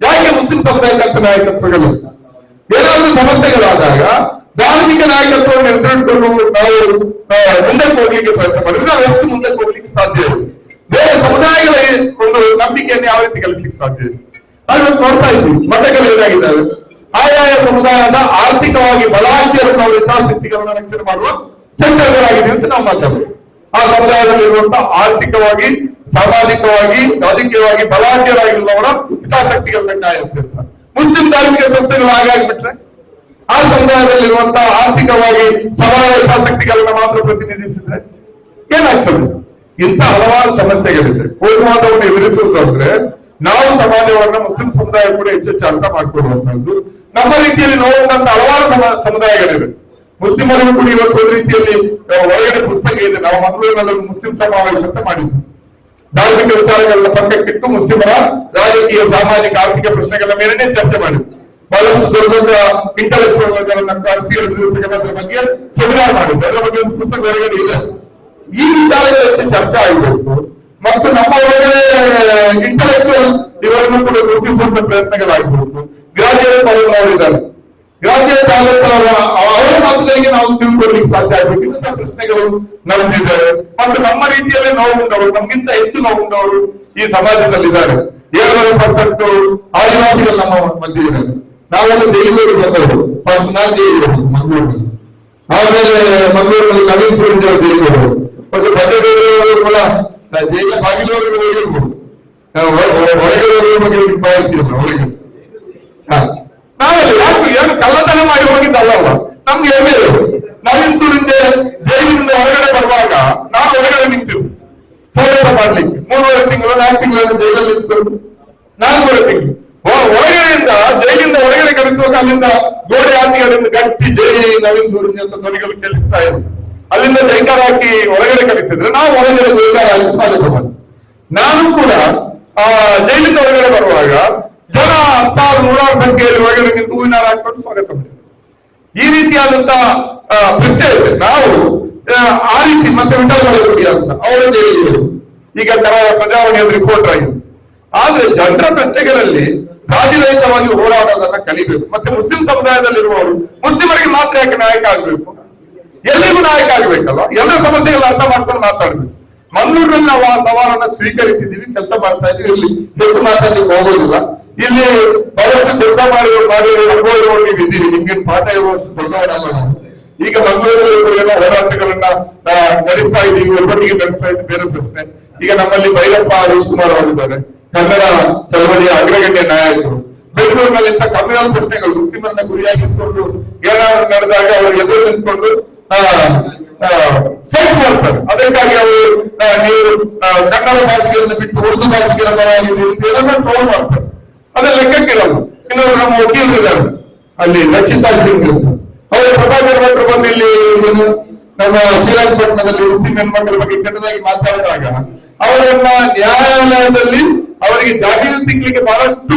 ಯಾಕೆ ಮುಸ್ಲಿಂ ಸಮುದಾಯದ ನಾಯಕತ್ವಗಳು ಏನಾದ್ರೂ ಸಮಸ್ಯೆಗಳಾದಾಗ ಧಾರ್ಮಿಕ ನಾಯಕತ್ವವನ್ನು ಎದುರಿಟ್ಕೊಂಡು ನಾವು ಮುಂದಕ್ಕೆ ಹೋಗ್ಲಿಕ್ಕೆ ಪ್ರಯತ್ನ ಮಾಡಿದ್ರೆ ನಾವು ಎಷ್ಟು ಮುಂದಕ್ಕೆ ಹೋಗ್ಲಿಕ್ಕೆ ಸಾಧ್ಯ ಇದೆ? ಬೇರೆ ಸಮುದಾಯಗಳ ಒಂದು ನಂಬಿಕೆಯನ್ನು ಯಾವ ರೀತಿ ಗಳಿಸ್ಲಿಕ್ಕೆ ಸಾಧ್ಯ ಇದೆ? ನಾವು ನೋಡ್ತಾ ಇದ್ವಿ ಮತಗಳು ಏನಾಗಿದ್ದಾವೆ. ಆಯಾಯ ಸಮುದಾಯದ ಆರ್ಥಿಕವಾಗಿ ಬಲಾಢ್ಯರನ್ನು ನಾವು ಯಥಾಶಕ್ತಿಗಳನ್ನ ರಕ್ಷಣೆ ಮಾಡುವ ಸೆಂಟರ್ಗಳಾಗಿದೆ ಅಂತ ನಾವು ಮಾತಾಡ್ತೀವಿ. ಆ ಸಮುದಾಯದಲ್ಲಿರುವಂತಹ ಆರ್ಥಿಕವಾಗಿ, ಸಾಮಾಜಿಕವಾಗಿ, ರಾಜಕೀಯವಾಗಿ ಬಲಾಢ್ಯರಾಗಿರುವವರ ಹಿತಾಸಕ್ತಿಗಳನ್ನ ಕಾಯುತ್ತಿರ್ತಾರೆ. ಮುಸ್ಲಿಂ ಧಾರ್ಮಿಕ ಸಂಸ್ಥೆಗಳು ಹಾಗಾಗಿಬಿಟ್ರೆ ಆ ಸಮುದಾಯದಲ್ಲಿರುವಂತಹ ಆರ್ಥಿಕವಾಗಿ ಸಮಾಜ ಹಿತಾಸಕ್ತಿಗಳನ್ನ ಮಾತ್ರ ಪ್ರತಿನಿಧಿಸಿದ್ರೆ ಏನಾಗ್ತದೆ? ಇಂಥ ಹಲವಾರು ಸಮಸ್ಯೆಗಳಿದೆ. ಕೋಮುವಾದವನ್ನು ಎದುರಿಸುವುದಂದ್ರೆ ನಾವು ಸಮಾಜವನ್ನ ಮುಸ್ಲಿಂ ಸಮುದಾಯ ಕೂಡ ಹೆಚ್ಚೆಚ್ಚು ಅರ್ಥ ಮಾಡ್ಕೊಳ್ಳುವಂತದ್ದು. ನಮ್ಮ ರೀತಿಯಲ್ಲಿ ನೋಡುವಂತ ಹಲವಾರು ಸಮುದಾಯಗಳಿವೆ. ಮುಸ್ಲಿಮರಿಗೂ ಕೂಡ ಇವತ್ತು ಒಂದು ರೀತಿಯಲ್ಲಿ ಹೊರಗಡೆ ಪುಸ್ತಕ ಇದೆ. ನಾವು ಮಂಗಳೂರಿನಲ್ಲಿ ಮುಸ್ಲಿಂ ಸಮಾವೇಶ ಅಂತ ಮಾಡಿದ್ವಿ. ಧಾರ್ಮಿಕ ವಿಚಾರಗಳನ್ನ ಪಕ್ಕಕ್ಕಿಟ್ಟು ಮುಸ್ಲಿಮರ ರಾಜಕೀಯ, ಸಾಮಾಜಿಕ, ಆರ್ಥಿಕ ಪ್ರಶ್ನೆಗಳ ಮೇಲೆನೆ ಚರ್ಚೆ ಮಾಡಿದ್ವಿ. ಬಹಳಷ್ಟು ದೊಡ್ಡ ದೊಡ್ಡ ಇಂಟಲೆಕ್ಚುವಲ್ಗಳನ್ನ ಕರೆಸಿ 2 ದಿವಸಗಳ ಬಗ್ಗೆ ಸೆಮಿನಾರ್ ಮಾಡಿದ್ವಿ. ಅದರ ಬಗ್ಗೆ ಒಂದು ಪುಸ್ತಕ ಹೊರಗಡೆ ಇದೆ. ಈ ವಿಚಾರಗಳ ಹೆಚ್ಚು ಚರ್ಚೆ ಆಗಬೇಕು ಮತ್ತು ನಮ್ಮ ಒಳಗಡೆ ಇಂಟಲೆಕ್ಚುವಲ್ ಇವರನ್ನು ಕೂಡ ಗುರುತಿಸುವಂತ ಪ್ರಯತ್ನಗಳಾಗಬೇಕು. ಗ್ರಾಜುಯೇಟ್ ಅವರು ನೋಡಿದ್ದಾರೆ, ಗ್ರಾಜುಯೇಟ್ ಅವರ ಮಾತುಗಳಿಗೆ ನಾವು ತಿಳ್ಕೊಳ್ಳಿಕ್ಕೆ ಸಾಧ್ಯ ಆಗ್ಬೇಕು. ಇಂತಹ ಪ್ರಶ್ನೆಗಳು ನಡೆದಿದ್ದಾರೆ ಮತ್ತು ನಮ್ಮ ರೀತಿಯಲ್ಲಿ ನೋವುಂಡವರು, ನಮ್ಗಿಂತ ಹೆಚ್ಚು ನೋವುಂಡವರು ಈ ಸಮಾಜದಲ್ಲಿದ್ದಾರೆ. 7% ಆದಿವಾಸಿಗಳು ನಮ್ಮ ಮಧ್ಯೆ ಇದ್ದಾರೆ. ನಾವೆಲ್ಲ ಜೈಲಿಗೆ ಬಂದವರು. ಫಸ್ಟ್ ನಾನು ಜೈಲಿಗೆ ಮಂಗಳೂರಿನಲ್ಲಿ, ಆಮೇಲೆ ಮಂಗಳೂರಿನಲ್ಲಿ ನವೀನ್ ಸೂರ್ಯ ಅವರು ಜೈಲಿಗೆ ಹೋದರು. ಮತ್ತು ಭದ್ರದೇವರು ಕೂಡ ಜೈಲ ಬಾಗಿಲವರೆಗೂ ಹೋಗಿರ್ಬೋದು. ಹೊರಗಡೆ ಬಗ್ಗೆ ಭಾವಿಸಿದ್ರು ಹೊರಗೆ. ನಾವೆಲ್ಲ ಯಾಕೆ ಏನು ಕಳ್ಳತನ ಮಾಡಿ ಹೋಗಿದ್ದಲ್ಲಲ್ಲ, ನಮ್ಗೆ ಹೆಮ್ಮೆ. ನವೀನ್ ಸೂರ್ಯ ಜೈಲಿನಿಂದ ಹೊರಗಡೆ ಬರುವಾಗ ನಾನು ಹೊರಗಡೆ ನಿಂತಿದ್ದು ಹೋರಾಟ ಮಾಡ್ಲಿಕ್ಕೆ. 3.5 ತಿಂಗಳು 4 ತಿಂಗಳನ್ನು ಜೈಲಲ್ಲಿ ನಿಂತ್ಕೊಂಡು 4.5 ತಿಂಗಳು ಹೊರಗಡೆಯಿಂದ ಜೈಲಿಂದ ಹೊರಗಡೆ ಕಳಿಸುವಾಗ ಅಲ್ಲಿಂದ ಗೋಡೆ ಆಚೆಗಳಿಂದ ಗಟ್ಟಿ ಜೈ ನವೀನ್ ಸೂರ್ಯ ಅಂತ ಧ್ವನಿಗಳು ಕೇಳಿಸ್ತಾ ಇದ್ರು. ಅಲ್ಲಿಂದ ಜೈಕಾರ ಹಾಕಿ ಹೊರಗಡೆ ಕಳಿಸಿದ್ರೆ ನಾವು ಹೊರಗಡೆ ಜೈಕಾರ ಹಾಕಿ ಸ್ವಾಗತ ಮಾಡಿ. ನಾನು ಕೂಡ ಜೈಲಿಂದ ಹೊರಗಡೆ ಬರುವಾಗ ಜನ 10,000 ಸಂಖ್ಯೆಯಲ್ಲಿ ಹೊರಗಡೆ ನಿಂತು ಹೂವಿನಾರ ಹಾಕೊಂಡು ಸ್ವಾಗತ ಮಾಡಿದ್ರು. ಈ ರೀತಿಯಾದಂತ ಪ್ರಶ್ನೆ ಇದೆ. ನಾವು ಆ ರೀತಿ ಮತ್ತೆ ವಿಠಲ್ ಅಂತ ಅವರ ಜೈಲಿಗೆ ಈಗ ಪ್ರಜಾವಾಣಿಯಲ್ಲಿ ರಿಪೋರ್ಟ್ ಆಗಿದೆ. ಆದ್ರೆ ಜನರ ಪ್ರಶ್ನೆಗಳಲ್ಲಿ ರಾಜರಹಿತವಾಗಿ ಹೋರಾಡೋದನ್ನ ಕಲಿಬೇಕು. ಮತ್ತೆ ಮುಸ್ಲಿಂ ಸಮುದಾಯದಲ್ಲಿರುವವರು ಮುಸ್ಲಿಮರಿಗೆ ಮಾತ್ರ ಯಾಕೆ ನಾಯಕ ಆಗ್ಬೇಕು? ಎಲ್ಲಿಗೂ ನಾಯಕ ಆಗ್ಬೇಕಲ್ವ? ಎಲ್ಲ ಸಮಸ್ಯೆಗಳನ್ನ ಅರ್ಥ ಮಾಡ್ಕೊಂಡು ಮಾತಾಡ್ಬೇಕು. ಮಂಗಳೂರಿನಲ್ಲಿ ನಾವು ಆ ಸವಾಲನ್ನ ಸ್ವೀಕರಿಸಿದೀವಿ, ಕೆಲಸ ಮಾಡ್ತಾ ಇದೀವಿ. ಇಲ್ಲಿ ಹೆಚ್ಚು ಮಾತಾಡ್ಲಿಕ್ಕೆ ಹೋಗೋದಿಲ್ಲ. ಇಲ್ಲಿ ಬಹಳಷ್ಟು ಕೆಲಸ ಮಾಡಿ ಅನುಭವ ಇರುವವರು ನೀವು ಇದ್ದೀರಿ. ನಿಮ್ಗೆ ಪಾಠ ಇರುವಷ್ಟು ದೊಡ್ಡವರಲ್ಲ ನಾವು. ಈಗ ಮಂಗಳೂರಲ್ಲಿ ಏನೋ ಹೋರಾಟಗಳನ್ನ ನಡೆಸ್ತಾ ಇದ್ದೀವಿ, ಒಬ್ಬಟ್ಟಿಗೆ ನಡೆಸ್ತಾ ಇದ್ದೀವಿ, ಬೇರೆ ಪ್ರಶ್ನೆ. ಈಗ ನಮ್ಮಲ್ಲಿ ಭೈರಪ್ಪ ಹರೀಶ್ಕುಮಾರ್ ಅವರಿದ್ದಾರೆ, ಕನ್ನಡ ಚಳವಳಿಯ ಅಗ್ರಗಣ್ಯ ನಾಯಕರು. ಬೆಂಗಳೂರಿನಲ್ಲಿ ಇಂಥ ಕಮ್ಯುನಲ್ ಪ್ರಶ್ನೆಗಳು ಮುಸ್ಲಿಮರನ್ನ ಗುರಿಯಾಗಿಸಿಕೊಂಡು ಏನಾದ್ರು ನಡೆದಾಗ ಅವರು ಎದುರು ನಿಂತ್ಕೊಂಡು ಫೈಟ್ ಮಾಡ್ತಾರೆ. ಅದಕ್ಕಾಗಿ ಅವರು ನೀವು ಕನ್ನಡ ಭಾಷೆಗಳನ್ನು ಬಿಟ್ಟು ಉರ್ದು ಭಾಷೆಗಳ ಪರವಾಗಿ ಟ್ರೋಲ್ ಮಾಡ್ತಾರೆ. ಅದನ್ನ ಲೆಕ್ಕಕ್ಕಿರಲ್ಲ. ಇನ್ನೊಂದು ನಮ್ಮ ವಕೀಲರಿದ್ದಾರೆ ಅಲ್ಲಿ ರಕ್ಷಿತಾ ಸಿಂಗ್ ಅಂತ, ಅವರು ಪ್ರಭಾಕರ್ ಭಟ್ರು ಬಂದು ಇಲ್ಲಿ ನಮ್ಮ ಶ್ರೀರಂಗಪಟ್ಟಣದಲ್ಲಿ ಮುಸ್ಲಿಂ ಹೆಣ್ಮಕ್ಳ ಬಗ್ಗೆ ಕೆಟ್ಟದಾಗಿ ಮಾತಾಡಿದಾಗ ಅವರನ್ನ ನ್ಯಾಯಾಲಯದಲ್ಲಿ ಅವರಿಗೆ ಜಾಮೀನು ಸಿಗ್ಲಿಕ್ಕೆ ಬಹಳಷ್ಟು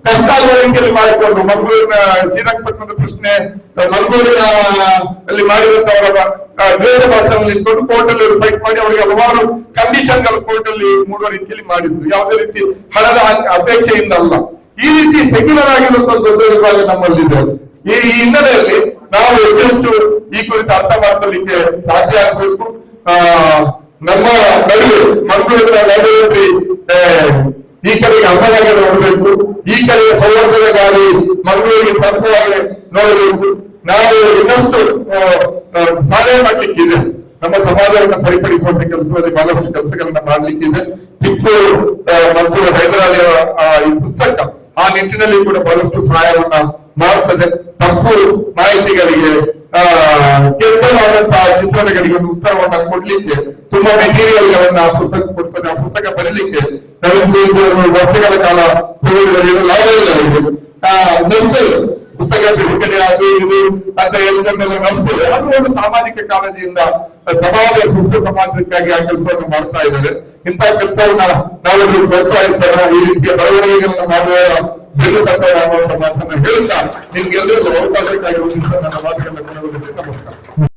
ಕಷ್ಟ ಆಗುವ ರೀತಿಯಲ್ಲಿ ಮಾಡಿಕೊಂಡು ಮಂಗಳೂರಿನ ಶ್ರೀರಂಗಪಟ್ಟಣದ ಪ್ರಶ್ನೆ ಮಂಗಳೂರಿನ ಅಲ್ಲಿ ಮಾಡಿದಂತವರ ದ್ವೇಷ ಭಾಷೆಯಲ್ಲಿ ಇಟ್ಕೊಂಡು ಕೋರ್ಟ್ ಅಲ್ಲಿ ಫೈಟ್ ಮಾಡಿ ಅವರಿಗೆ ಹಲವಾರು ಕಂಡೀಷನ್ಗಳು ಕೋರ್ಟ್ ಅಲ್ಲಿ ಮೂಡುವ ರೀತಿಯಲ್ಲಿ ಮಾಡಿದ್ರು. ಯಾವುದೇ ರೀತಿ ಹಣದ ಅಪೇಕ್ಷೆಯಿಂದ ಅಲ್ಲ. ಈ ರೀತಿ ಸೆಕ್ಯುಲರ್ ಆಗಿರುವಂತಹ ದೊಡ್ಡ ವಿಭಾಗ ನಮ್ಮಲ್ಲಿದೆ. ಈ ಹಿನ್ನೆಲೆಯಲ್ಲಿ ನಾವು ಹೆಚ್ಚು ಈ ಕುರಿತು ಅರ್ಥ ಮಾಡ್ಕೊಳ್ಳಿಕ್ಕೆ ಸಾಧ್ಯ ಆಗ್ಬೇಕು. ನಮ್ಮ ನಡುವೆ ಮಂಗಳೂರಿನ ನಡುವೆ ಈ ಕಡೆಗೆ ಅಮ್ಮನಗರ ನೋಡಬೇಕು, ಈ ಕಡೆಯ ಸಂವರ್ಧನ ಗಾಳಿ ಮಂಗಳೂರಿಗೆ ತಪ್ಪುವಾಗಿ ನೋಡಬೇಕು. ನಾವು ಇನ್ನಷ್ಟು ಸಾಧನೆ ಮಾಡ್ಲಿಕ್ಕಿದೆ. ನಮ್ಮ ಸಮಾಜವನ್ನು ಸರಿಪಡಿಸುವಂತ ಕೆಲಸದಲ್ಲಿ ಬಹಳಷ್ಟು ಕೆಲಸಗಳನ್ನ ಮಾಡ್ಲಿಕ್ಕಿದೆ. ಟಿಪ್ಪು ಮತ್ತು ಹೈದರಾಲಿಯ ಈ ಪುಸ್ತಕ ಆ ನಿಟ್ಟಿನಲ್ಲಿ ಕೂಡ ಬಹಳಷ್ಟು ಸಹಾಯವನ್ನ ಮಾಡ್ತದೆ. ತಪ್ಪು ಮಾಹಿತಿಗಳಿಗೆ ಕೆಟ್ಟದಾದಂತಹ ಚಿತ್ರಣಗಳಿಗೆ ಒಂದು ಉತ್ತರವನ್ನ ಕೊಡ್ಲಿಕ್ಕೆ ತುಂಬಾ ಮೆಟೀರಿಯಲ್ ಗಳನ್ನ ಆ ಪುಸ್ತಕ ಕೊಡ್ತದೆ. ಆ ಪುಸ್ತಕ ಬರೀಲಿಕ್ಕೆ ವರ್ಷಗಳ ಕಾಲ ಏನು ಲಾಭ ಇಲ್ಲ. ನಷ್ಟಗಳು ಪುಸ್ತಕ ಬಿಡುಗಡೆ ಅದು ಇದು ಅಂತ ಎಲ್ಲರನ್ನೆಲ್ಲ ನಷ್ಟದೆ. ಅದು ಒಂದು ಸಾಮಾಜಿಕ ಕಾಳಜಿಯಿಂದ ಸಮಾಜ ಸುಸ್ಥ ಸಮಾಜಕ್ಕಾಗಿ ಆ ಕೆಲಸವನ್ನು ಮಾಡ್ತಾ ಇದ್ದಾರೆ. ಇಂತಹ ಕೆಲಸವನ್ನ ನಾವೆಲ್ಲರೂ ಪ್ರೋತ್ಸಾಹಿಸೋಣ. ಈ ರೀತಿಯ ಬರವಣಿಗೆಗಳನ್ನ ಮಾಡುವ ಬೆನ್ನು ತಟ್ಟೋಣ ಅನ್ನುವಂಥ ಮಾತನ್ನ ಹೇಳ್ತಾ ನಿಮ್ಗೆಲ್ಲರಿಗೂ ಅವಕಾಶಕ್ಕಾಗಿ ನನ್ನ ಮಾತುಗಳನ್ನ ಕೊನೆಗೊಳಿಸಿ ನಮಸ್ಕಾರ.